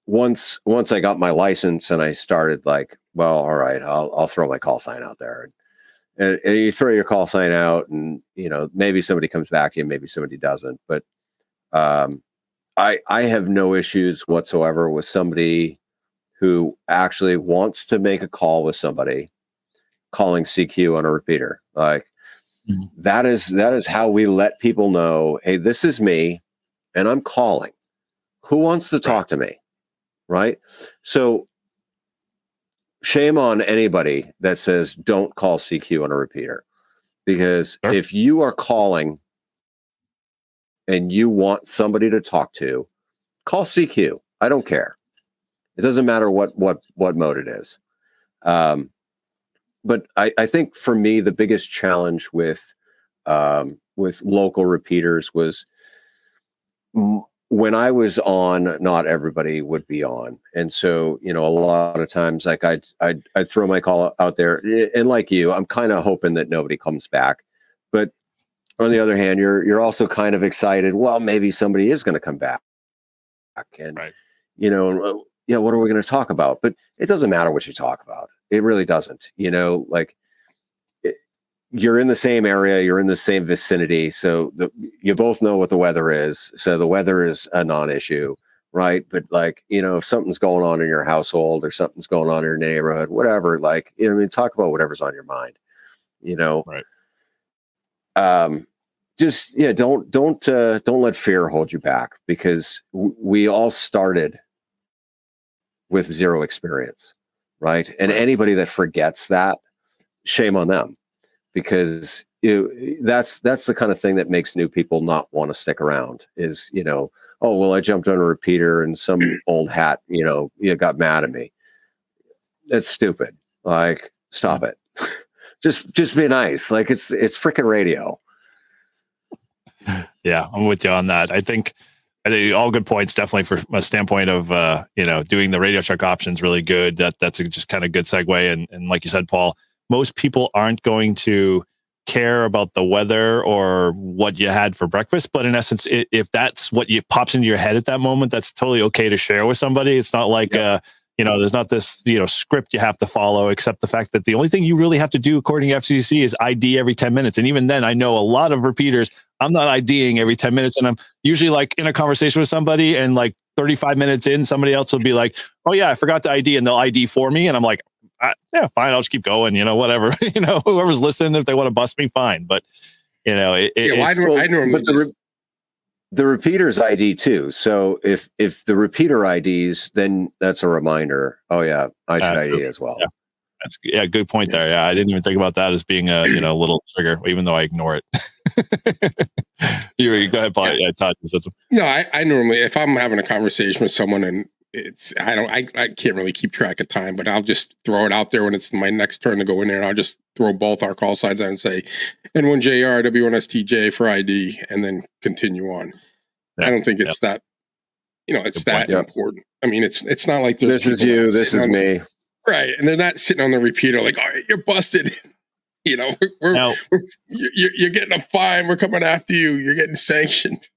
S2: Once I got my license and I started like, well, all right, I'll throw my call sign out there. And you throw your call sign out, and maybe somebody comes back to you, maybe somebody doesn't. But I have no issues whatsoever with somebody who actually wants to make a call with somebody calling CQ on a repeater. Like that is how we let people know, hey, this is me and I'm calling. Who wants to talk to me? Right? So shame on anybody that says don't call CQ on a repeater, because if you are calling and you want somebody to talk to, call CQ. I don't care. It doesn't matter what mode it is. But I think for me, the biggest challenge with with local repeaters was when I was on, not everybody would be on. And so, a lot of times, like I'd throw my call out there, and like you, I'm kind of hoping that nobody comes back. But on the other hand, you're also kind of excited. Well, maybe somebody is going to come back. And,
S1: Right.
S2: What are we going to talk about? But it doesn't matter what you talk about. It really doesn't, you're in the same area, you're in the same vicinity. So you both know what the weather is. So the weather is a non-issue, right? But if something's going on in your household or something's going on in your neighborhood, whatever, talk about whatever's on your mind,
S1: Right.
S2: Don't let fear hold you back, because we all started with zero experience, right? And anybody that forgets that, shame on them, because that's the kind of thing that makes new people not want to stick around. Is oh, well, I jumped on a repeater and some old hat got mad at me. That's stupid. Stop it. just be nice. It's freaking radio.
S1: Yeah, I'm with you on that. I think all good points, definitely from a standpoint of, doing the Radio Shack options really good. That's just kind of good segue. And like you said, Paul, most people aren't going to care about the weather or what you had for breakfast. But in essence, if that's what pops into your head at that moment, that's totally okay to share with somebody. It's not like, there's not this, script you have to follow, except the fact that the only thing you really have to do, according to FCC, is ID every 10 minutes. And even then, I know a lot of repeaters, I'm not IDing every 10 minutes. And I'm usually in a conversation with somebody, and 35 minutes in, somebody else will be like, oh yeah, I forgot to ID, and they'll ID for me. And I'm like, yeah, fine, I'll just keep going, whatever, whoever's listening, if they want to bust me, fine. But,
S3: I normally
S2: the repeater's ID too. So if the repeater IDs, then that's a reminder. Oh yeah, I should ID as well.
S1: Yeah. That's good point there. Yeah, I didn't even think about that as being a little trigger, even though I ignore it. You go ahead, Paul. Yeah, Todd.
S3: No, I normally, if I'm having a conversation with someone and I can't really keep track of time, but I'll just throw it out there when it's my next turn to go in there, and I'll just throw both our call signs out and say N1JR, W1STJ for ID, and then continue on. Yeah, I don't think it's that, it's that important. I mean, it's not like
S2: this is you, this is me.
S3: Right. And they're not sitting on the repeater like, all right, you're busted. You're getting a fine. We're coming after you. You're getting sanctioned.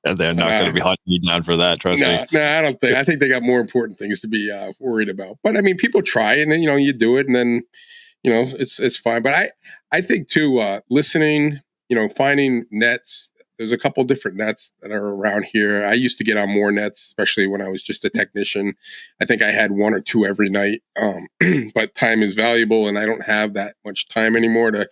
S1: And they're not going to be hunting you down for that. Trust me.
S3: No, I don't think. I think they got more important things to be worried about. But I mean, people try, and then you do it, and then it's fine. But I think too, listening, finding nets. There's a couple different nets that are around here. I used to get on more nets, especially when I was just a technician. I think I had one or two every night. But time is valuable, and I don't have that much time anymore to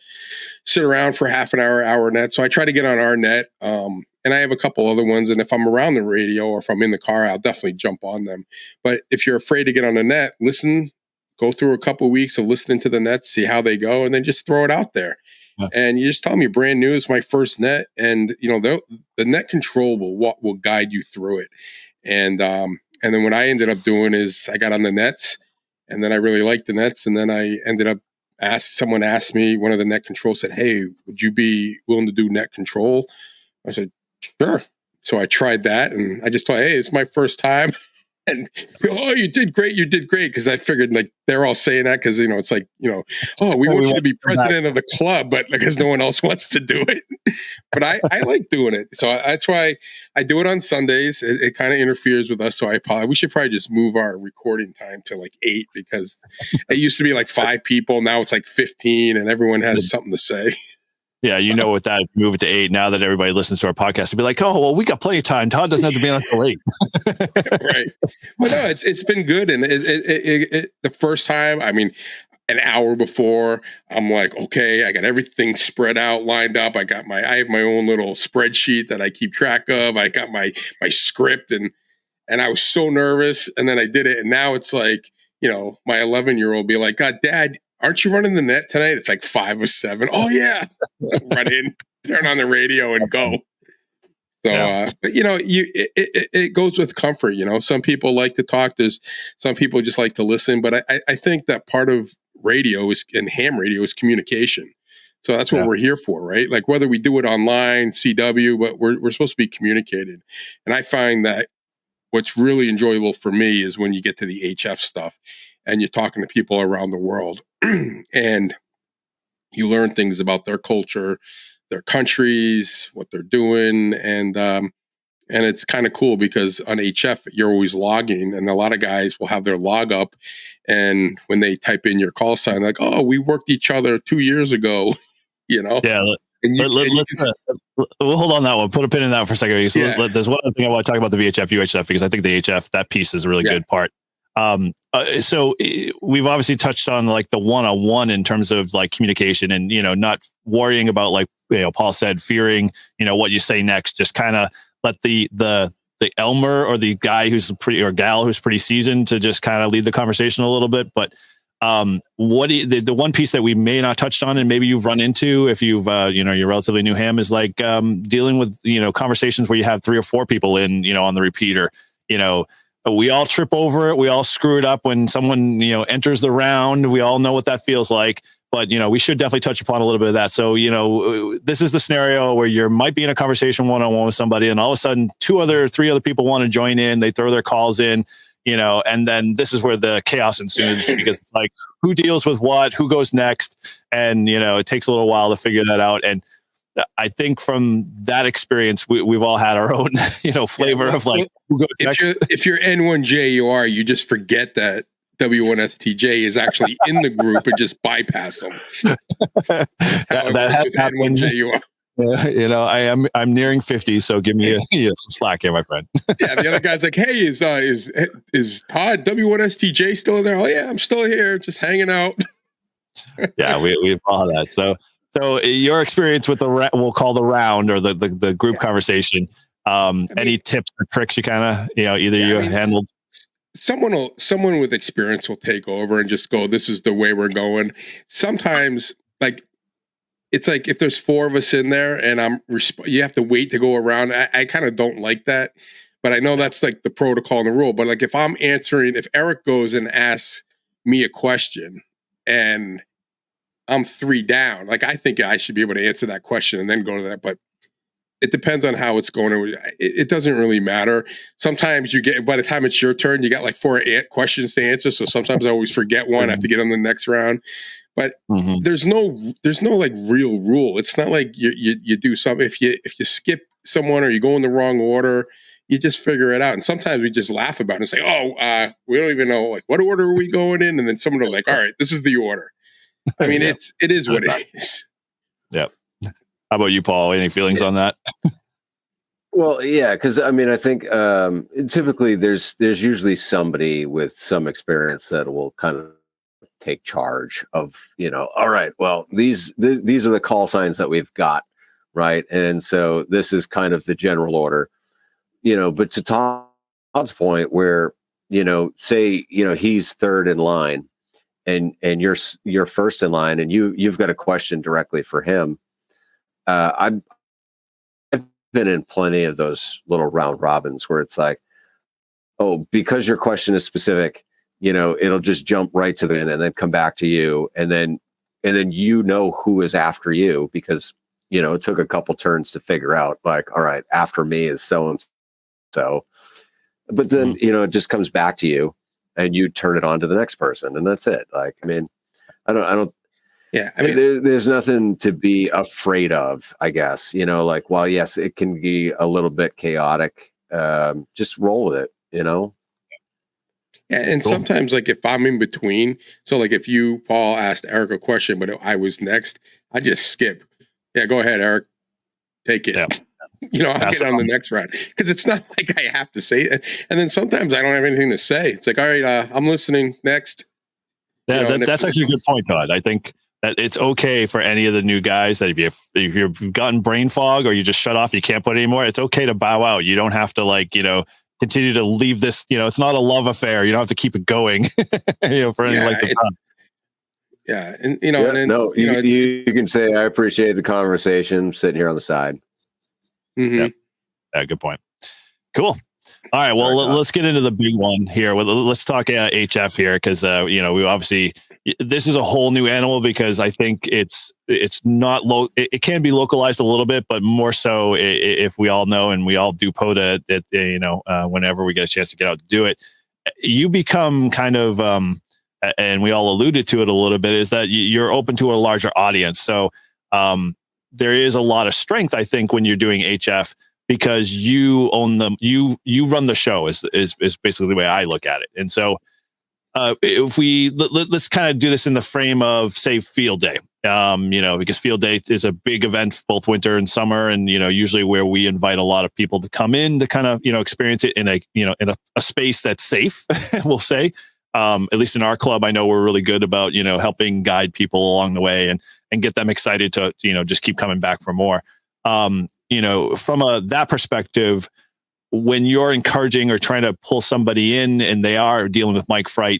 S3: sit around for half an hour net. So I try to get on our net. And I have a couple other ones. And if I'm around the radio or if I'm in the car, I'll definitely jump on them. But if you're afraid to get on the net, listen, go through a couple of weeks of listening to the nets, see how they go, and then just throw it out there. Yeah. And you just tell me brand new is my first net, and the net control will guide you through it. And then what I ended up doing is I got on the nets, and then I really liked the nets, and then I ended up someone asked me, one of the net controls said, "Hey, would you be willing to do net control?" I said, "Sure." So I tried that, and I just thought, "Hey, it's my first time." And people, "Oh, you did great. Because I figured they're all saying that because it's "Oh, we want you to be president of the club," but because no one else wants to do it. But I like doing it, so that's why I do it on Sundays. It kind of interferes with us, so I apologize. We should probably just move our recording time to 8 because it used to be 5 people. Now it's 15, and everyone has something to say.
S1: Yeah, with that, if you move it to 8, now that everybody listens to our podcast, they'll be like, "Oh, well, we got plenty of time. Todd doesn't have to be on until 8."
S3: Right. But no, it's been good. And it the first time, I mean, an hour before, I'm like, okay, I got everything spread out, lined up. I have my own little spreadsheet that I keep track of. I got my script, and I was so nervous. And then I did it. And now it's my 11-year-old be like, "God, Dad, aren't you running the net tonight?" It's 5 or 7. Oh yeah. Run in, turn on the radio and go. So, but it goes with comfort. Some people like to talk. There's some people just like to listen, but I think that part of radio and ham radio is communication. So that's what we're here for, right? Like whether we do it online, CW, but we're supposed to be communicated. And I find that what's really enjoyable for me is when you get to the HF stuff and you're talking to people around the world and you learn things about their culture, their countries, what they're doing. And it's kind of cool because on HF, you're always logging, and a lot of guys will have their log up. And when they type in your call sign, like, oh, we worked each other 2 years ago, you know?
S1: Yeah. We'll hold on that one. Put a pin in that for a second. There's one other thing I want to talk about the VHF, UHF, because I think the HF, that piece is a really good part. So we've obviously touched on like the one-on-one in terms of like communication and, not worrying about like, Paul said, fearing, what you say next, just kind of let the Elmer or the guy or gal who's pretty seasoned to just kind of lead the conversation a little bit. But the one piece that we may not touched on, and maybe you've run into if you've you're relatively new ham, is like dealing with conversations where you have 3 or 4 people in on the repeater. We all trip over it. We all screw it up when someone enters the round. We all know what that feels like. But we should definitely touch upon a little bit of that. So this is the scenario where you might be in a conversation one-on-one with somebody, and all of a sudden 3 other people want to join in. They throw their calls in. And then this is where the chaos ensues because it's like, who deals with what, who goes next. And, it takes a little while to figure that out. And I think from that experience, we've all had our own, flavor of like, who goes next.
S3: If you're N1JUR, you just forget that W1STJ is actually in the group and just bypass them.
S1: that has happened. N1JUR. I'm nearing 50, so give me some slack here, my friend.
S3: Yeah, the other guy's like, "Hey, is Todd W1STJ still in there?" "Oh yeah, I'm still here, just hanging out."
S1: Yeah, we've all that. So your experience with we'll call the round or the group conversation. Any tips or tricks you kind of handled?
S3: Someone with experience will take over and just go, "This is the way we're going." Sometimes, like. It's like if there's 4 of us in there and you have to wait to go around. I kind of don't like that, but I know that's like the protocol and the rule. But like if Eric goes and asks me a question and I'm 3 down, like I think I should be able to answer that question and then go to that. But it depends on how it's going. It doesn't really matter. Sometimes by the time it's your turn, you got like 4 questions to answer. So sometimes I always forget one. I have to get on the next round. But there's no like real rule. It's not like you do something. If you skip someone or you go in the wrong order, you just figure it out. And sometimes we just laugh about it and say, "Oh, we don't even know like what order are we going in?" And then someone will like, "All right, this is the order." I mean, it is what it is.
S1: Yeah. How about you, Paul? Any feelings on that?
S2: Well, yeah, because I mean, I think typically there's usually somebody with some experience that will kind of take charge of, all right, well, these are the call signs that we've got, right? And so this is kind of the general order, but to Todd's point where, say, he's 3rd in line and you're first in line and you've got a question directly for him. I've been in plenty of those little round robins where it's like, oh, because your question is specific, it'll just jump right to the end and then come back to you. And then who is after you because, it took a couple turns to figure out like, all right, after me is so-and-so. But then, it just comes back to you and you turn it on to the next person and that's it. Like, I mean, I don't.
S3: Yeah. I mean,
S2: there's nothing to be afraid of, I guess, like, while yes, it can be a little bit chaotic. Just roll with it,
S3: Yeah, and cool. Sometimes, like, if I'm in between, so, like, if you, Paul, asked Eric a question, but I was next, I just skip. Yeah, go ahead, Eric. Take it. Yeah. I'll get on the next round. Because it's not like I have to say it. And then sometimes I don't have anything to say. It's like, all right, I'm listening. Next.
S1: Yeah, that's actually a good point, Todd. I think that it's okay for any of the new guys that if you've gotten brain fog or you just shut off, you can't put it anymore, it's okay to bow out. You don't have to, like, continue to leave this, it's not a love affair. You don't have to keep it going, for any length of time.
S3: Yeah. And, and then,
S2: you can say, I appreciate the conversation sitting here on the side.
S3: Mm-hmm.
S1: Yeah, good point. Cool. All right. Well, let's get into the big one here. Let's talk HF here. Cause, we obviously, this is a whole new animal because I think it's not it can be localized a little bit, but more so if we all know and we all do POTA that whenever we get a chance to get out to do it, you become kind of and we all alluded to it a little bit, is that you're open to a larger audience. So there is a lot of strength, I think, when you're doing HF, because you own them, you run the show is basically the way I look at it. And so if we let's kind of do this in the frame of, say, Field Day, because Field Day is a big event both winter and summer, and usually where we invite a lot of people to come in to kind of experience it in a space that's safe. We'll say, at least in our club, I know we're really good about helping guide people along the way and get them excited to just keep coming back for more. From that perspective, when you're encouraging or trying to pull somebody in and they are dealing with mic fright,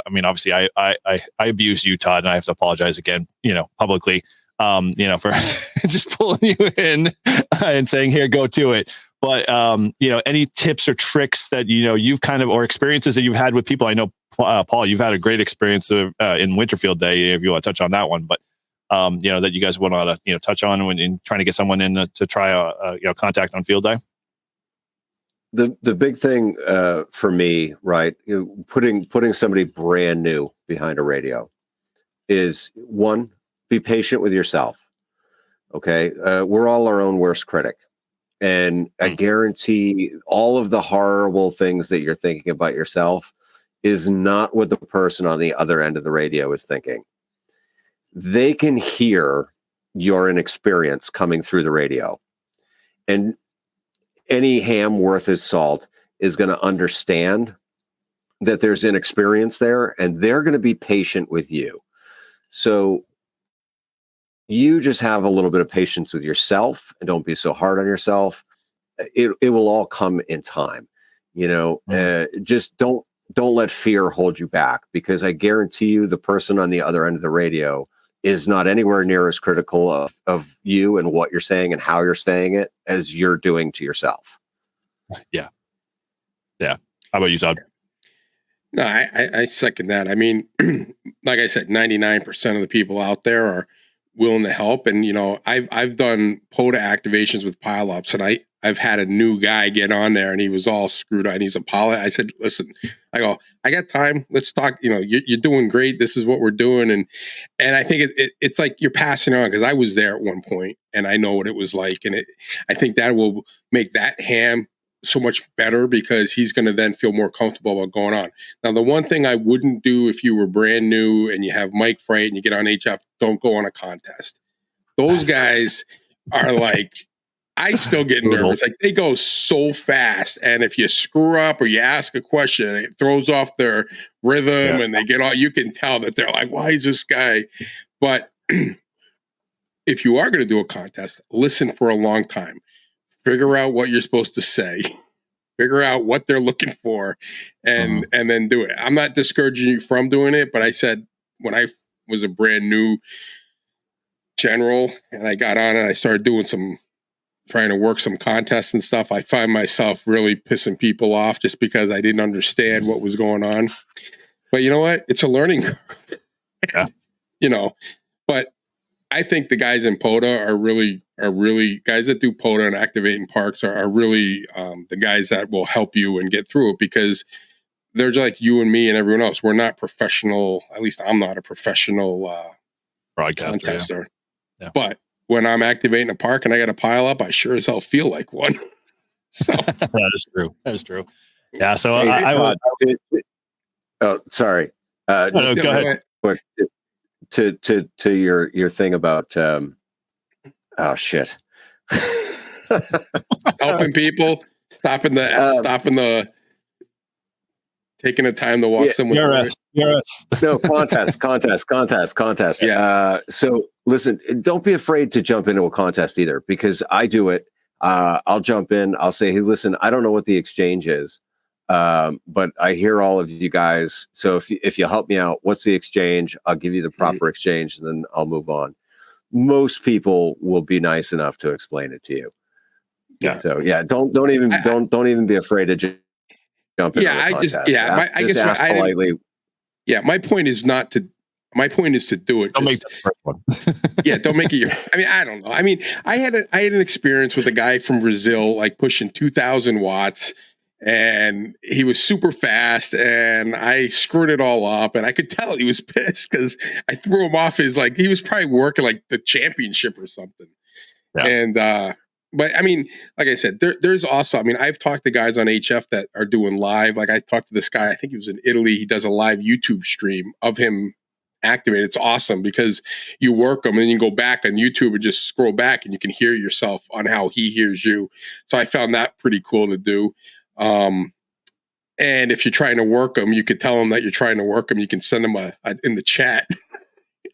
S1: obviously I abuse you, Todd, and I have to apologize again, publicly, for just pulling you in and saying, here, go to it. But, any tips or tricks that, you've kind of, or experiences that you've had with people? I know, Paul, you've had a great experience in Winterfield Day, if you want to touch on that one, but, that you guys would want to, touch on when in trying to get someone in to try a contact on Field Day.
S2: The big thing for me, right, putting somebody brand new behind a radio is, one, be patient with yourself. Okay, we're all our own worst critic, and I guarantee all of the horrible things that you're thinking about yourself is not what the person on the other end of the radio is thinking. They can hear your inexperience coming through the radio, and any ham worth his salt is going to understand that there's inexperience there, and they're going to be patient with you. So you just have a little bit of patience with yourself and don't be so hard on yourself. It will all come in time. Just don't let fear hold you back, because I guarantee you the person on the other end of the radio is not anywhere near as critical of you and what you're saying and how you're saying it as you're doing to yourself.
S1: Yeah. How about you, Todd?
S3: No, I second that. I mean, like I said, 99% of the people out there are willing to help. And, I've done POTA activations with pileups, and I've had a new guy get on there and he was all screwed up and he's apologized. I said, listen, I got time. Let's talk. You're doing great. This is what we're doing. And I think it's like you're passing on, because I was there at one point and I know what it was like. And I think that will make that ham so much better, because he's going to then feel more comfortable about going on. Now, the one thing I wouldn't do if you were brand new and you have mic fright and you get on HF, don't go on a contest. Those guys are like, I still get nervous. Like, they go so fast, and if you screw up or you ask a question, it throws off their rhythm, and they get all. You can tell that they're like, "Why is this guy?" But if you are going to do a contest, listen for a long time. Figure out what you're supposed to say. Figure out what they're looking for, and then do it. I'm not discouraging you from doing it, but I said when I was a brand new general and I got on and I started doing trying to work some contests and stuff, I find myself really pissing people off just because I didn't understand what was going on. But you know what? It's a learning curve.
S1: Yeah.
S3: But I think the guys in POTA are really guys that do POTA and activate in parks are really the guys that will help you and get through it, because they're just like you and me and everyone else. We're not professional. At least I'm not a professional broadcaster. Yeah. But when I'm activating a park and I got a pile up, I sure as hell feel like one. So
S1: that is true. Yeah. So
S2: sorry.
S1: No, go ahead.
S2: But to your thing about shit.
S3: Helping people, stopping the taking the time to walk somewhere.
S2: No, contest.
S3: Yeah.
S2: So listen, don't be afraid to jump into a contest either, because I do it. I'll jump in. I'll say, hey, listen, I don't know what the exchange is, but I hear all of you guys. So if you help me out, what's the exchange? I'll give you the proper exchange, and then I'll move on. Most people will be nice enough to explain it to you.
S3: Yeah.
S2: So don't even be afraid to jump in.
S3: Yeah, I guess politely. Yeah, my point is not to my point is to do it.
S1: Don't make that the first one.
S3: Yeah, don't make it your. I mean, I don't know. I mean, I had an experience with a guy from Brazil, like pushing 2,000 watts, and he was super fast, and I screwed it all up, and I could tell he was pissed because I threw him off his, like, he was probably working like the championship or something.
S1: Yeah.
S3: And but I mean, like I said, there's also, I mean, I've talked to guys on HF that are doing live. Like I talked to this guy, I think he was in Italy. He does a live YouTube stream of him activated. It's awesome because you work them and then you go back on YouTube and just scroll back and you can hear yourself on how he hears you. So I found that pretty cool to do. And if you're trying to work them, you could tell him that you're trying to work them. You can send him a in the chat.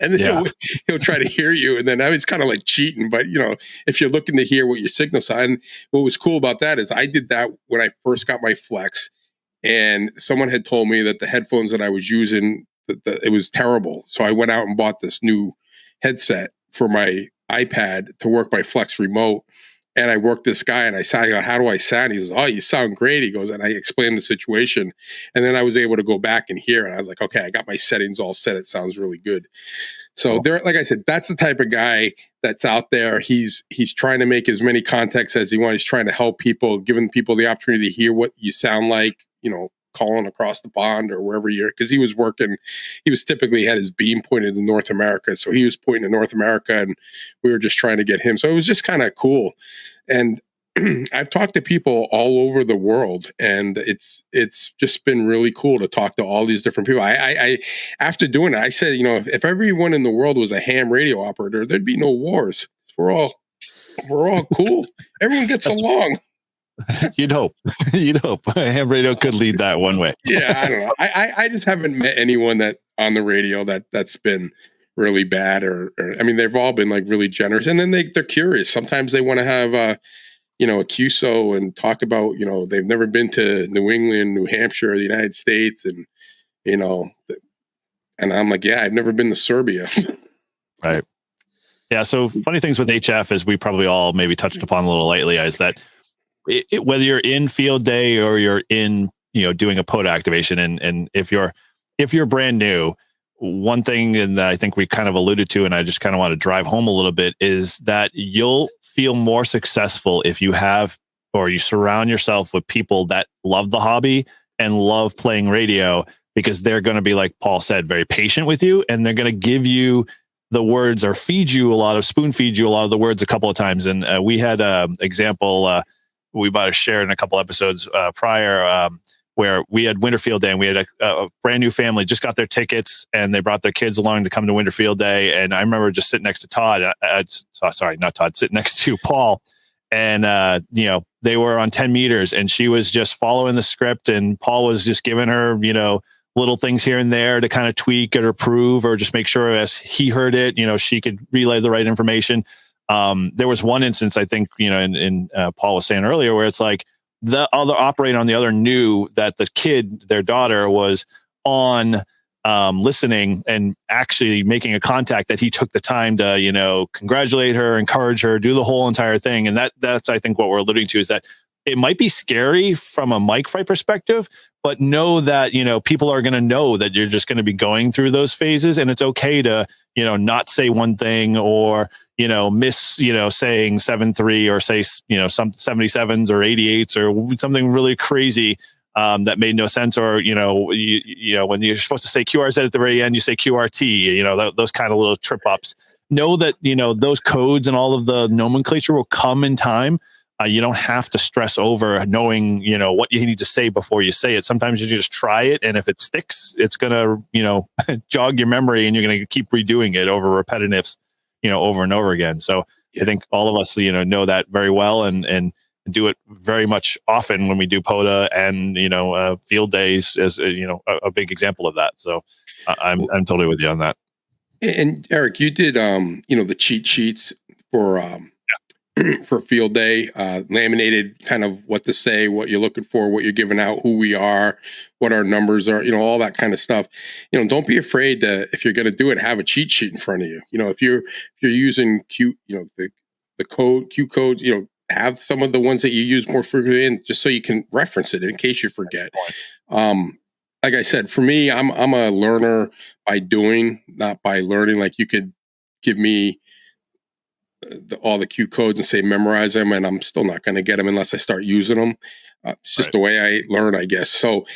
S3: And then he'll try to hear you. And then I was kind of like cheating. But, you know, if you're looking to hear what your signal sign, and what was cool about that is I did that when I first got my Flex. And someone had told me that the headphones that I was using, that it was terrible. So I went out and bought this new headset for my iPad to work my Flex remote. And I worked this guy and I said, how do I sound? He goes, oh, you sound great. He goes, and I explained the situation. And then I was able to go back and hear it. I was like, okay, I got my settings all set. It sounds really good. So there, like I said, that's the type of guy that's out there. He's trying to make as many contacts as he wants. He's trying to help people, giving people the opportunity to hear what you sound like, you know, calling across the pond or wherever you're, because he was typically had his beam pointed to North America. So he was pointing to North America and we were just trying to get him. So it was just kind of cool. And I've talked to people all over the world and it's just been really cool to talk to all these different people. I after doing it, I said, you know, if everyone in the world was a ham radio operator, there'd be no wars. We're all cool. Everyone gets along.
S1: You'd hope. Ham radio could lead that one way.
S3: Yeah, I don't know. I just haven't met anyone that on the radio that's been really bad or I mean, they've all been like really generous, and then they're curious. Sometimes they want to have a QSO and talk about, you know, they've never been to New England, New Hampshire, the United States, and you know, and I'm like, yeah, I've never been to Serbia. Right.
S1: Yeah. So funny things with HF is we probably all maybe touched upon a little lightly is that. Whether you're in field day or you're in, you know, doing a POTA activation, and if you're brand new, one thing that I think we kind of alluded to, and I just kind of want to drive home a little bit, is that you'll feel more successful if you have, or you surround yourself with people that love the hobby and love playing radio, because they're going to be, like Paul said, very patient with you, and they're going to give you the words or spoon feed you a lot of the words a couple of times. And we had an example, we might have shared in a couple episodes prior, where we had Winterfield Day and we had a brand new family just got their tickets and they brought their kids along to come to Winterfield Day. And I remember just sitting next to Todd, sitting next to Paul, and you know, they were on 10 meters and she was just following the script, and Paul was just giving her, you know, little things here and there to kind of tweak or approve or just make sure as he heard it, you know, she could relay the right information. There was one instance, I think, you know, in Paul was saying earlier, where it's like the other operator on the other knew that the kid, their daughter, was on listening and actually making a contact, that he took the time to, you know, congratulate her, encourage her, do the whole entire thing. And that's, I think, what we're alluding to, is that it might be scary from a mic fight perspective, but know that, you know, people are going to know that you're just going to be going through those phases, and it's okay to, you know, not say one thing or, you know, miss, you know, saying 7.3 or say, you know, some 77s or 88s or something really crazy that made no sense. Or, you know, you know, when you're supposed to say QRZ at the very end, you say QRT, you know, those kind of little trip ups. Know that, you know, those codes and all of the nomenclature will come in time. You don't have to stress over knowing, you know, what you need to say before you say it. Sometimes you just try it, and if it sticks, it's going to, you know, jog your memory, and you're going to keep redoing it over repetitives, you know, over and over again. So I think all of us, you know that very well, and do it very much often when we do POTA and, you know, field days as, you know, a big example of that. So I'm totally with you on that.
S3: And Eric, you did, you know, the cheat sheets for field day, laminated kind of what to say, what you're looking for, what you're giving out, who we are, what our numbers are, you know, all that kind of stuff. You know, don't be afraid to, if you're going to do it, have a cheat sheet in front of you. You know, if you're using Q, you know, the code, Q code, you know, have some of the ones that you use more frequently in, just so you can reference it in case you forget. like I said, for me, I'm a learner by doing, not by learning. Like you could give me all the cue codes and say memorize them, and I'm still not going to get them unless I start using them. It's just the way I learn, I guess. So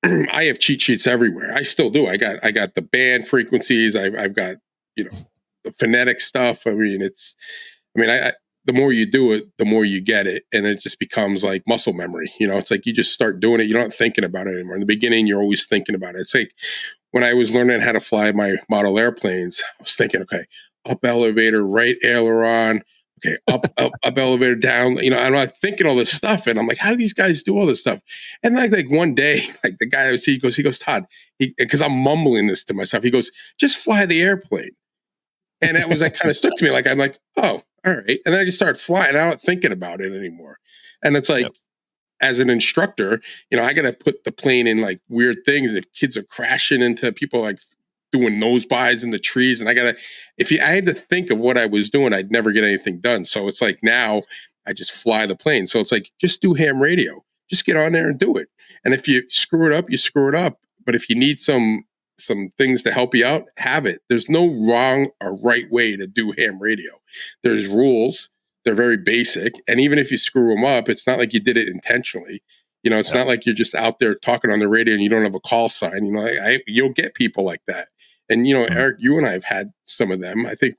S3: I have cheat sheets everywhere. I still do. I got the band frequencies. I've got the phonetic stuff. I mean, I the more you do it, the more you get it, and it just becomes like muscle memory. It's like you just start doing it. You're not thinking about it anymore. In the beginning, you're always thinking about it. It's like when I was learning how to fly my model airplanes, I was thinking, okay, up elevator, right aileron, okay, up elevator, down. I'm like thinking all this stuff, and I'm like, how do these guys do all this stuff? And like one day, like the guy he goes, Todd, because I'm mumbling this to myself. He goes, just fly the airplane. And it was like kind of stuck to me. Like, I'm like, oh, all right. And then I just started flying. I'm not thinking about it anymore. And it's like, as an instructor, I got to put the plane in like weird things. If kids are crashing into people, like doing nosebys in the trees. And I had to think of what I was doing, I'd never get anything done. So it's like now I just fly the plane. So it's like, just do ham radio. Just get on there and do it. And if you screw it up, you screw it up. But if you need some things to help you out, have it. There's no wrong or right way to do ham radio. There's rules. They're very basic. And even if you screw them up, it's not like you did it intentionally. It's not like you're just out there talking on the radio and you don't have a call sign. You'll get people like that. And, Eric, you and I have had some of them. I think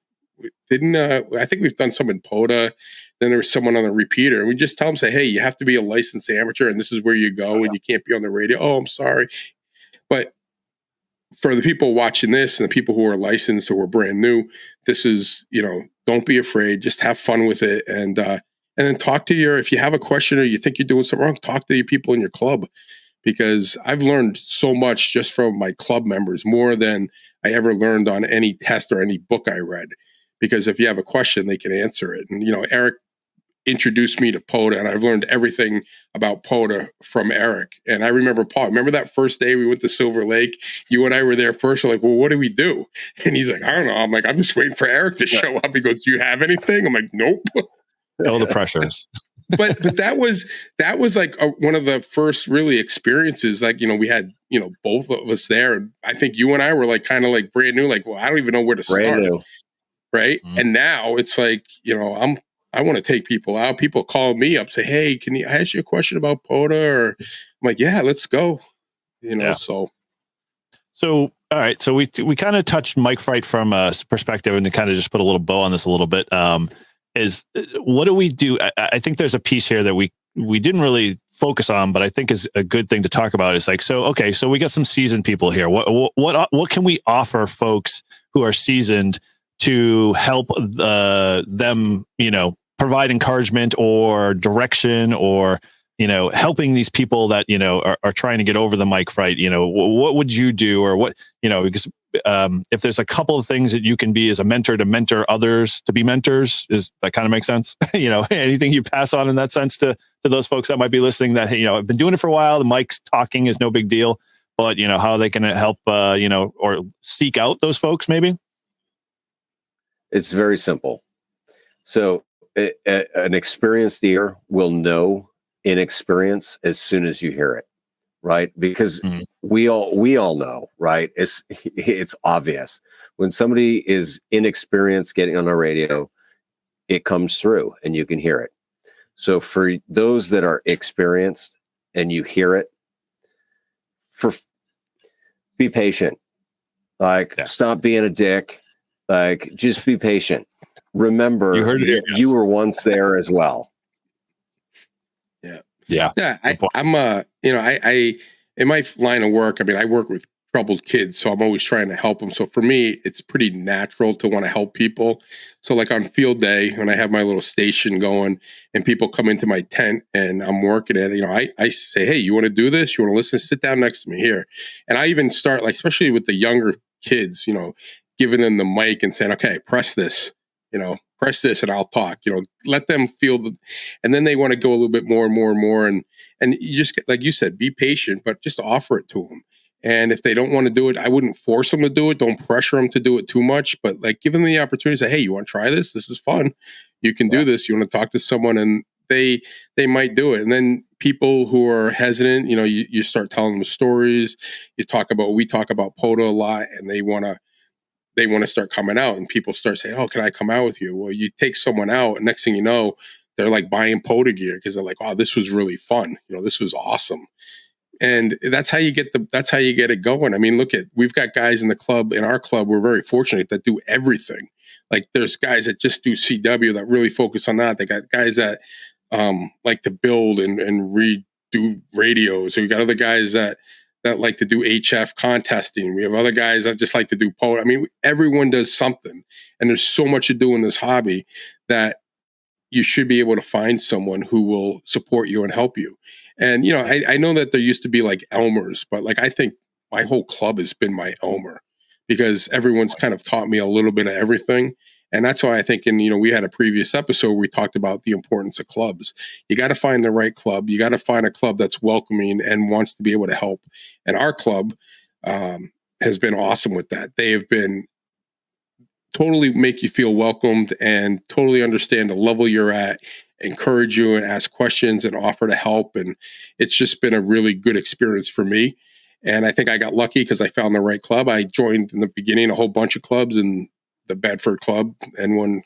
S3: we've done some in POTA. Then there was someone on the repeater, and we just tell them, say, hey, you have to be a licensed amateur and this is where you go and you can't be on the radio. Oh, I'm sorry. But for the people watching this and the people who are licensed or are brand new, this is, don't be afraid. Just have fun with it. And then talk to if you have a question or you think you're doing something wrong, talk to your people in your club, because I've learned so much just from my club members, more than I ever learned on any test or any book I read. Because if you have a question, they can answer it. And, Eric introduced me to POTA, and I've learned everything about POTA from Eric. And I remember remember that first day we went to Silver Lake, you and I were there first. We're like, well, what do we do? And he's like, I don't know. I'm like, I'm just waiting for Eric to show up. He goes, do you have anything? I'm like, nope.
S1: All the pressures.
S3: but that was like one of the first really experiences. Like, we had, both of us there. And I think you and I were like, kind of like brand new, like, well, I don't even know where to start.
S2: New.
S3: Right. Mm-hmm. And now it's like, I want to take people out. People call me up, say, hey, can I ask you a question about POTA? Or I'm like, yeah, let's go. So.
S1: All right. So we kind of touched Mike Fright from a perspective, and to kind of just put a little bow on this a little bit, is what do we do? I think there's a piece here that we didn't really focus on, but I think is a good thing to talk about. Is like, so we got some seasoned people here. What can we offer folks who are seasoned to help them, provide encouragement or direction, or, helping these people that, are trying to get over the Mike Fright? What would you do, or what, because if there's a couple of things that you can be as a mentor to mentor others to be mentors, is that kind of makes sense? Anything you pass on in that sense to those folks that might be listening that, I've been doing it for a while, the Mike's talking is no big deal, but how they can help, or seek out those folks maybe?
S2: It's very simple. So an experienced ear will know inexperience as soon as you hear it, right? Because we all know, right? It's obvious when somebody is inexperienced getting on a radio, it comes through and you can hear it. So for those that are experienced and you hear it, be patient. Stop being a dick. Just be patient. Remember, you were once there as well.
S3: Yeah. I'm in my line of work, I work with troubled kids, so I'm always trying to help them. So for me, it's pretty natural to want to help people. So like on field day, when I have my little station going and people come into my tent and I'm working at it, I say, hey, you want to do this? You want to listen? Sit down next to me here. And I even start, like, especially with the younger kids, giving them the mic and saying, okay, press this and I'll talk, let them feel and then they want to go a little bit more and more and more. And you just, like you said, be patient, but just offer it to them. And if they don't want to do it, I wouldn't force them to do it. Don't pressure them to do it too much, but like give them the opportunity to say, hey, you want to try this? This is fun. You can do this. You want to talk to someone, and they might do it. And then people who are hesitant, you start telling them stories. We talk about POTA a lot, and they want to start coming out, and people start saying, "Oh, can I come out with you?" Well, you take someone out, and next thing you know, they're like buying POTA gear because they're like, "Wow, this was really fun. This was awesome." And that's how you get it going. I mean, we've got guys in our club. We're very fortunate that do everything. Like there's guys that just do CW that really focus on that. They got guys that like to build and redo radios. So we got other guys that like to do HF contesting. We have other guys that just like to do POTA. I mean, everyone does something, and there's so much to do in this hobby that you should be able to find someone who will support you and help you. And, I know that there used to be like Elmers, but like, I think my whole club has been my Elmer because everyone's kind of taught me a little bit of everything. And that's why I think, we had a previous episode where we talked about the importance of clubs. You got to find the right club. You got to find a club that's welcoming and wants to be able to help. And our club has been awesome with that. They have been totally make you feel welcomed and totally understand the level you're at, encourage you and ask questions and offer to help. And it's just been a really good experience for me. And I think I got lucky because I found the right club. I joined in the beginning a whole bunch of clubs, and the Bedford Club, N1QC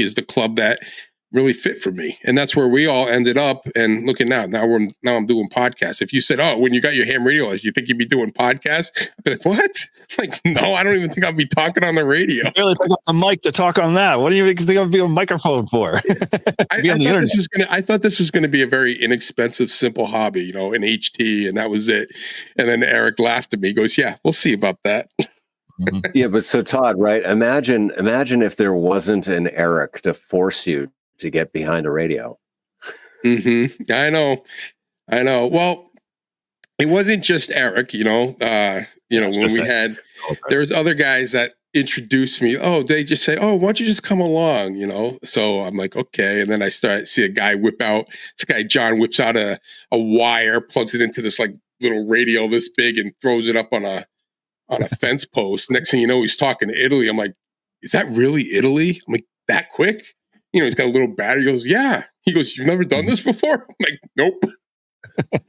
S3: is the club that really fit for me. And that's where we all ended up. And looking now I'm doing podcasts. If you said, "Oh, when you got your ham radio license, you think you'd be doing podcasts?" I'd be like, "What?" Like, no, I don't even think I'll be talking on the radio.
S1: You barely pick up the mic to talk on that. What do you think I'll be on a microphone for?
S3: I thought this was gonna be a very inexpensive, simple hobby, an HT, and that was it. And then Eric laughed at me. He goes, "Yeah, we'll see about that."
S2: Yeah, but so Todd, right? Imagine if there wasn't an Eric to force you to get behind a radio.
S3: Mm-hmm. I know. Well, it wasn't just Eric, when we had, there was other guys that introduced me. Oh, they just say, "Oh, why don't you just come along?" So I'm like, okay. And then I see a guy John whips out a wire, plugs it into this like little radio this big and throws it up on a fence post. Next thing you know, he's talking to Italy. I'm like, "Is that really Italy?" I'm like, "That quick?" He's got a little battery. He goes, "Yeah." He goes, "You've never done this before?" I'm like, "Nope."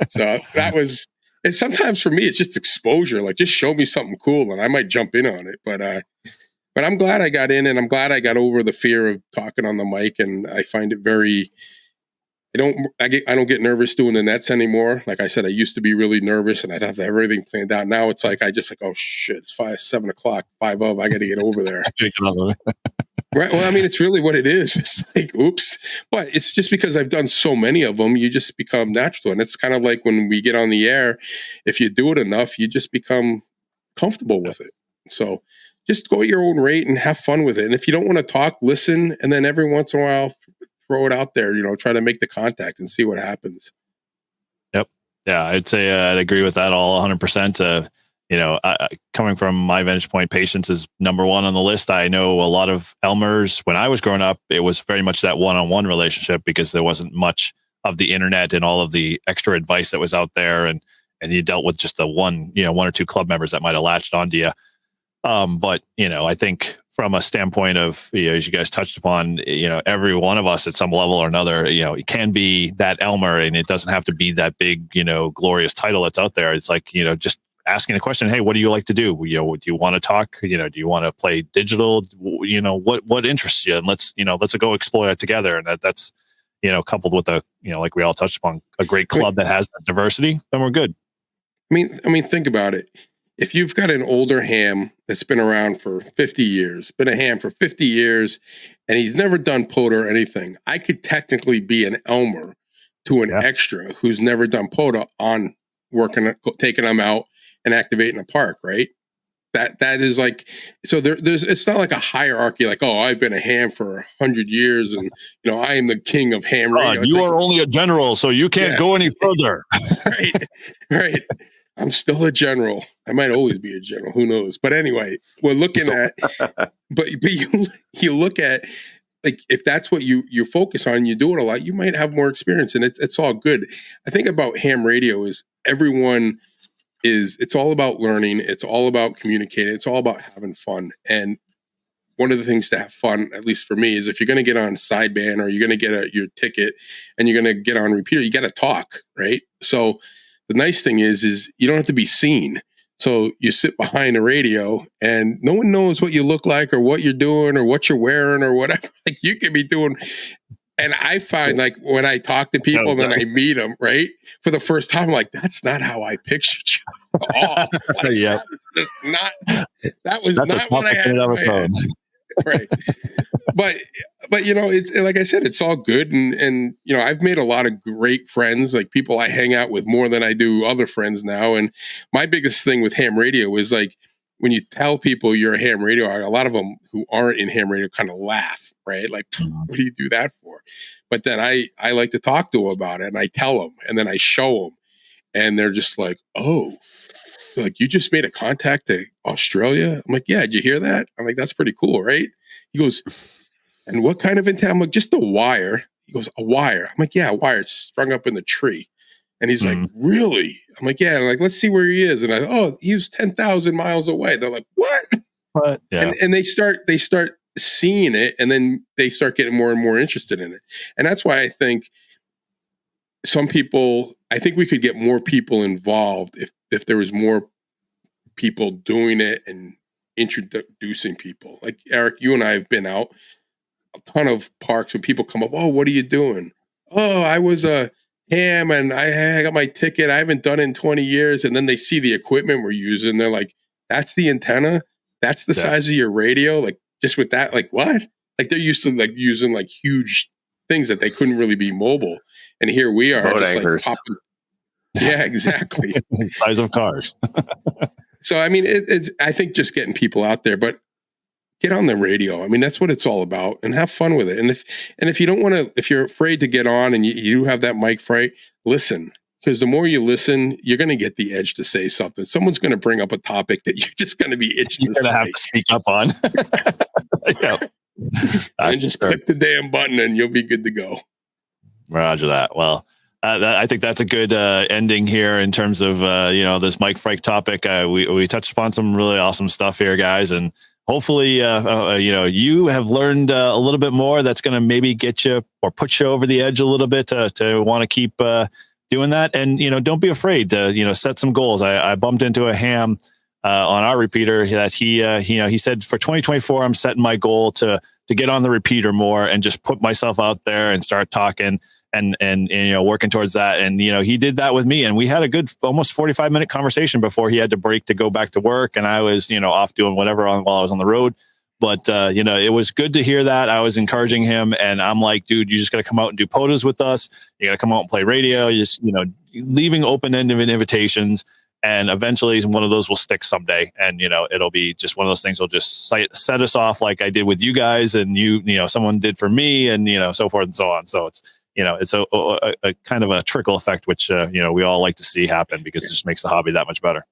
S3: So that was, and sometimes for me, it's just exposure. Like, just show me something cool and I might jump in on it. But I'm glad I got in, and I'm glad I got over the fear of talking on the mic. And I find it very, I don't get nervous doing the nets anymore. Like I said, I used to be really nervous and I'd have to have everything planned out. Now it's like, oh shit, it's 7 o'clock, 5 of, I got to get over there. Right. Well, I mean, it's really what it is. It's like, oops. But it's just because I've done so many of them, you just become natural. And it's kind of like when we get on the air, if you do it enough, you just become comfortable with it. So just go at your own rate and have fun with it. And if you don't want to talk, listen. And then every once in a while, throw it out there, try to make the contact and see what happens.
S1: Yep. Yeah, I'd say I'd agree with that all 100%. Coming from my vantage point, patience is number one on the list. I know a lot of Elmers. When I was growing up, it was very much that one-on-one relationship because there wasn't much of the internet and all of the extra advice that was out there. And you dealt with just the one or two club members that might have latched onto you. But I think from a standpoint of, as you guys touched upon, every one of us at some level or another, it can be that Elmer, and it doesn't have to be that big, glorious title that's out there. It's like, just asking the question, "Hey, what do you like to do? Do you want to talk? Do you want to play digital? What interests you? And let's go explore that together." And that's, coupled with like we all touched upon, a great club that has that diversity, then we're good.
S3: I mean, think about it. If you've got an older ham that's been around for 50 years, been a ham for 50 years, and he's never done POTA or anything, I could technically be an Elmer to an extra who's never done POTA on taking them out and activating a park, right? That is like, so there's, it's not like a hierarchy, like, "Oh, I've been a ham for 100 years and, I am the king of ham radio."
S1: You are only a general, so you can't go any further.
S3: Right. I'm still a general. I might always be a general. Who knows? But anyway, we're looking at, but you look at, like, if that's what you focus on, you do it a lot, you might have more experience, and it's all good. I think about ham radio is it's all about learning. It's all about communicating. It's all about having fun. And one of the things to have fun, at least for me, is if you're going to get on sideband or you're going to get your ticket and you're going to get on repeater, you got to talk, right? So the nice thing is you don't have to be seen. So you sit behind a radio and no one knows what you look like or what you're doing or what you're wearing or whatever. Like you could be doing. And I find like when I talk to people and then I meet them, right, for the first time, I'm like, that's not how I pictured you at all. Like,
S4: Yeah.
S3: That was not what I had in my head. Right. But you know, it's like I said, it's all good. And you know, I've made a lot of great friends, like people I hang out with more than I do other friends now. And my biggest thing with ham radio is like, when you tell people you're a ham radio, a lot of them who aren't in ham radio kind of laugh, right? Like, what do you do that for? But then I like to talk to them about it and I tell them and then I show them and they're just like, oh, like you just made a contact to Australia? I'm like, yeah, did you hear that? I'm like, that's pretty cool, right? He goes, and what kind of antenna? I'm like, just a wire. He goes, a wire. I'm like, yeah, a wire. It's strung up in the tree. And he's like, really? I'm like, yeah. I'm like, let's see where he is. And he was 10,000 miles away. They're like, what? Yeah. And they start seeing it, and then they start getting more and more interested in it. And that's why I think I think we could get more people involved if there was more people doing it and introducing people. Like Eric, you and I have been out a ton of parks when people come up, oh, what are you doing? Oh, I was a ham and I got my ticket. I haven't done it in 20 years. And then they see the equipment we're using. They're like, that's the antenna? That's the size of your radio? Like just with that, like what? Like they're used to like using like huge things that they couldn't really be mobile. And here we are.
S2: Boat
S3: just
S2: anchors.
S3: like popping. Yeah, exactly.
S1: Size of cars.
S3: So, I mean, it's, I think just getting people out there, but get on the radio. I mean, that's what it's all about, and have fun with it. And if you don't want to, if you're afraid to get on and you have that mic fright, listen, because the more you listen, you're going to get the edge to say something. Someone's going to bring up a topic that you're just going to be itching
S1: You're going to have to speak up on. Yeah.
S3: And just click the damn button and you'll be good to go.
S1: Roger that. Well, I think that's a good ending here in terms of this Mike Fright topic. We touched upon some really awesome stuff here, guys, and hopefully you have learned a little bit more that's going to maybe get you or put you over the edge a little bit to want to keep doing that. And don't be afraid to set some goals. I bumped into a ham on our repeater that he said for 2024 I'm setting my goal to get on the repeater more and just put myself out there and start talking. And working towards that. And, he did that with me, and we had a good almost 45-minute conversation before he had to break to go back to work. And I was, off doing whatever while I was on the road. But, it was good to hear that. I was encouraging him, and I'm like, dude, you just got to come out and do POTAs with us. You got to come out and play radio. You just, leaving open-ended invitations. And eventually one of those will stick someday. And, it'll be just one of those things will just set us off like I did with you guys, and someone did for me, and, so forth and so on. So it's a kind of a trickle effect, which, we all like to see happen because it just makes the hobby that much better.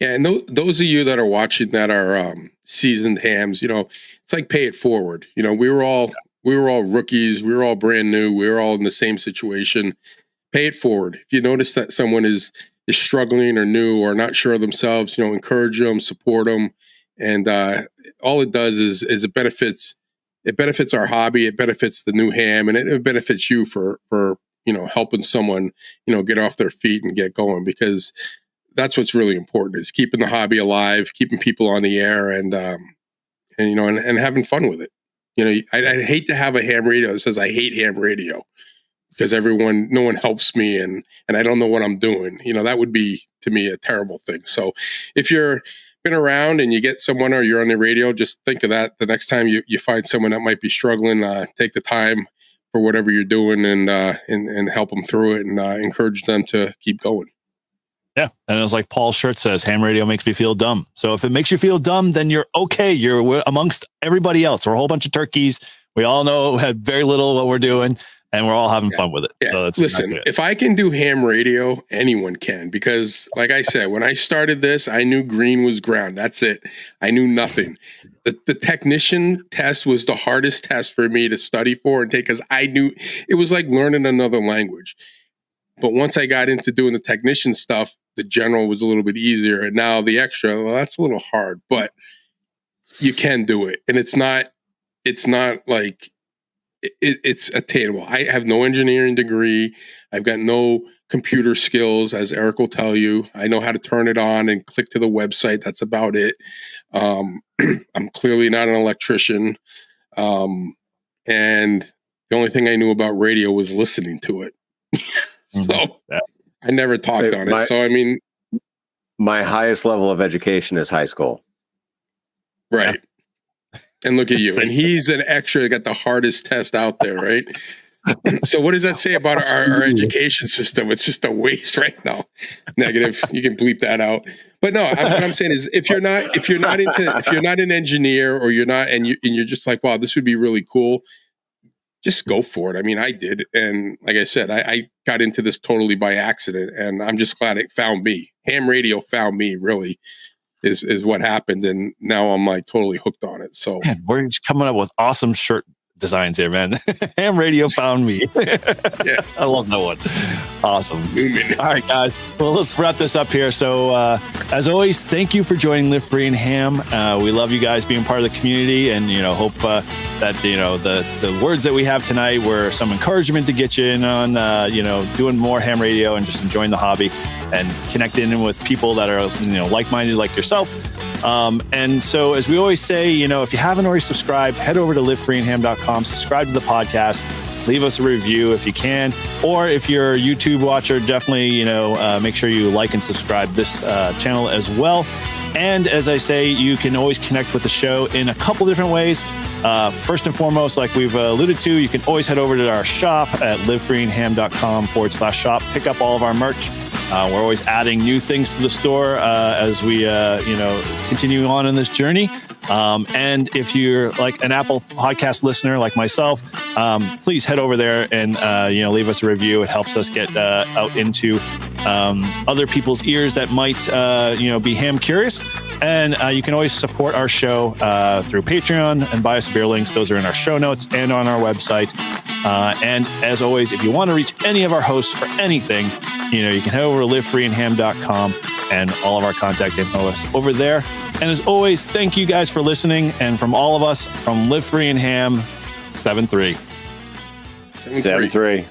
S3: Yeah. And those of you that are watching that are seasoned hams, it's like pay it forward. We were all rookies. We were all brand new. We were all in the same situation. Pay it forward. If you notice that someone is struggling or new or not sure of themselves, encourage them, support them. And all it does is it benefits our hobby. It benefits the new ham, and it benefits you for helping someone, get off their feet and get going, because that's what's really important, is keeping the hobby alive, keeping people on the air, and having fun with it. I hate to have a ham radio that says I hate ham radio, because no one helps me and I don't know what I'm doing. That would be, to me, a terrible thing. So if you're been around and you get someone or you're on the radio, just think of that the next time you find someone that might be struggling. Take the time for whatever you're doing and help them through it, and encourage them to keep going.
S1: Yeah. And it's like Paul's shirt says, ham radio makes me feel dumb. So if it makes you feel dumb, then you're okay. You're amongst everybody else. We're a whole bunch of turkeys. We all know had very little what we're doing, and we're all having fun with it.
S3: Yeah.
S1: So that's
S3: listen, exactly if I can do ham radio, anyone can, because like I said, when I started this, I knew green was ground. That's it. I knew nothing. The technician test was the hardest test for me to study for and take, because I knew it was like learning another language. But once I got into doing the technician stuff, the general was a little bit easier. And now the extra, well, that's a little hard. But you can do it, and it's not like it's attainable. I have no engineering degree. I've got no computer skills, as Eric will tell you. I know how to turn it on and click to the website. That's about it. I'm clearly not an electrician. And the only thing I knew about radio was listening to it. So I never talked on it. So, I mean,
S2: my highest level of education is high school.
S3: Right. And look at you. And he's an extra that got the hardest test out there, right? So what does that say about our education system? It's just a waste right now. Negative. You can bleep that out. But no, what I'm saying is if you're not an engineer, or you're not, and you're just like, wow, this would be really cool, just go for it. I mean, I did. And like I said, I got into this totally by accident, and I'm just glad it found me. Ham radio found me, really. Is what happened, and now I'm like totally hooked on it. So
S6: man, we're just coming up with awesome shirt designs here, man. Ham radio found me.
S3: Yeah,
S6: I love that one. Awesome. All right, guys. Well, let's wrap this up here. So, as always, thank you for joining Live Free and Ham. We love you guys being part of the community, and hope that the words that we have tonight were some encouragement to get you in on doing more ham radio and just enjoying the hobby and connecting in with people that are like-minded like yourself. And so, as we always say, if you haven't already subscribed, head over to livefreeandham.com, subscribe to the podcast, leave us a review if you can, or if you're a YouTube watcher, definitely make sure you like and subscribe this channel as well. And as I say, you can always connect with the show in a couple different ways. First and foremost, like we've alluded to, you can always head over to our shop at livefreeandham.com/shop, pick up all of our merch. We're always adding new things to the store as we continue on in this journey. And if you're like an Apple podcast listener like myself, please head over there and leave us a review. It helps us get out into other people's ears that might be ham curious. And you can always support our show through Patreon and buy us beer links. Those are in our show notes and on our website. And as always, if you want to reach any of our hosts for anything, you can head over to livefreeandham.com, and all of our contact info is over there. And as always, thank you guys for listening. And from all of us from Live Free and Ham, 7-3.
S2: 7-3.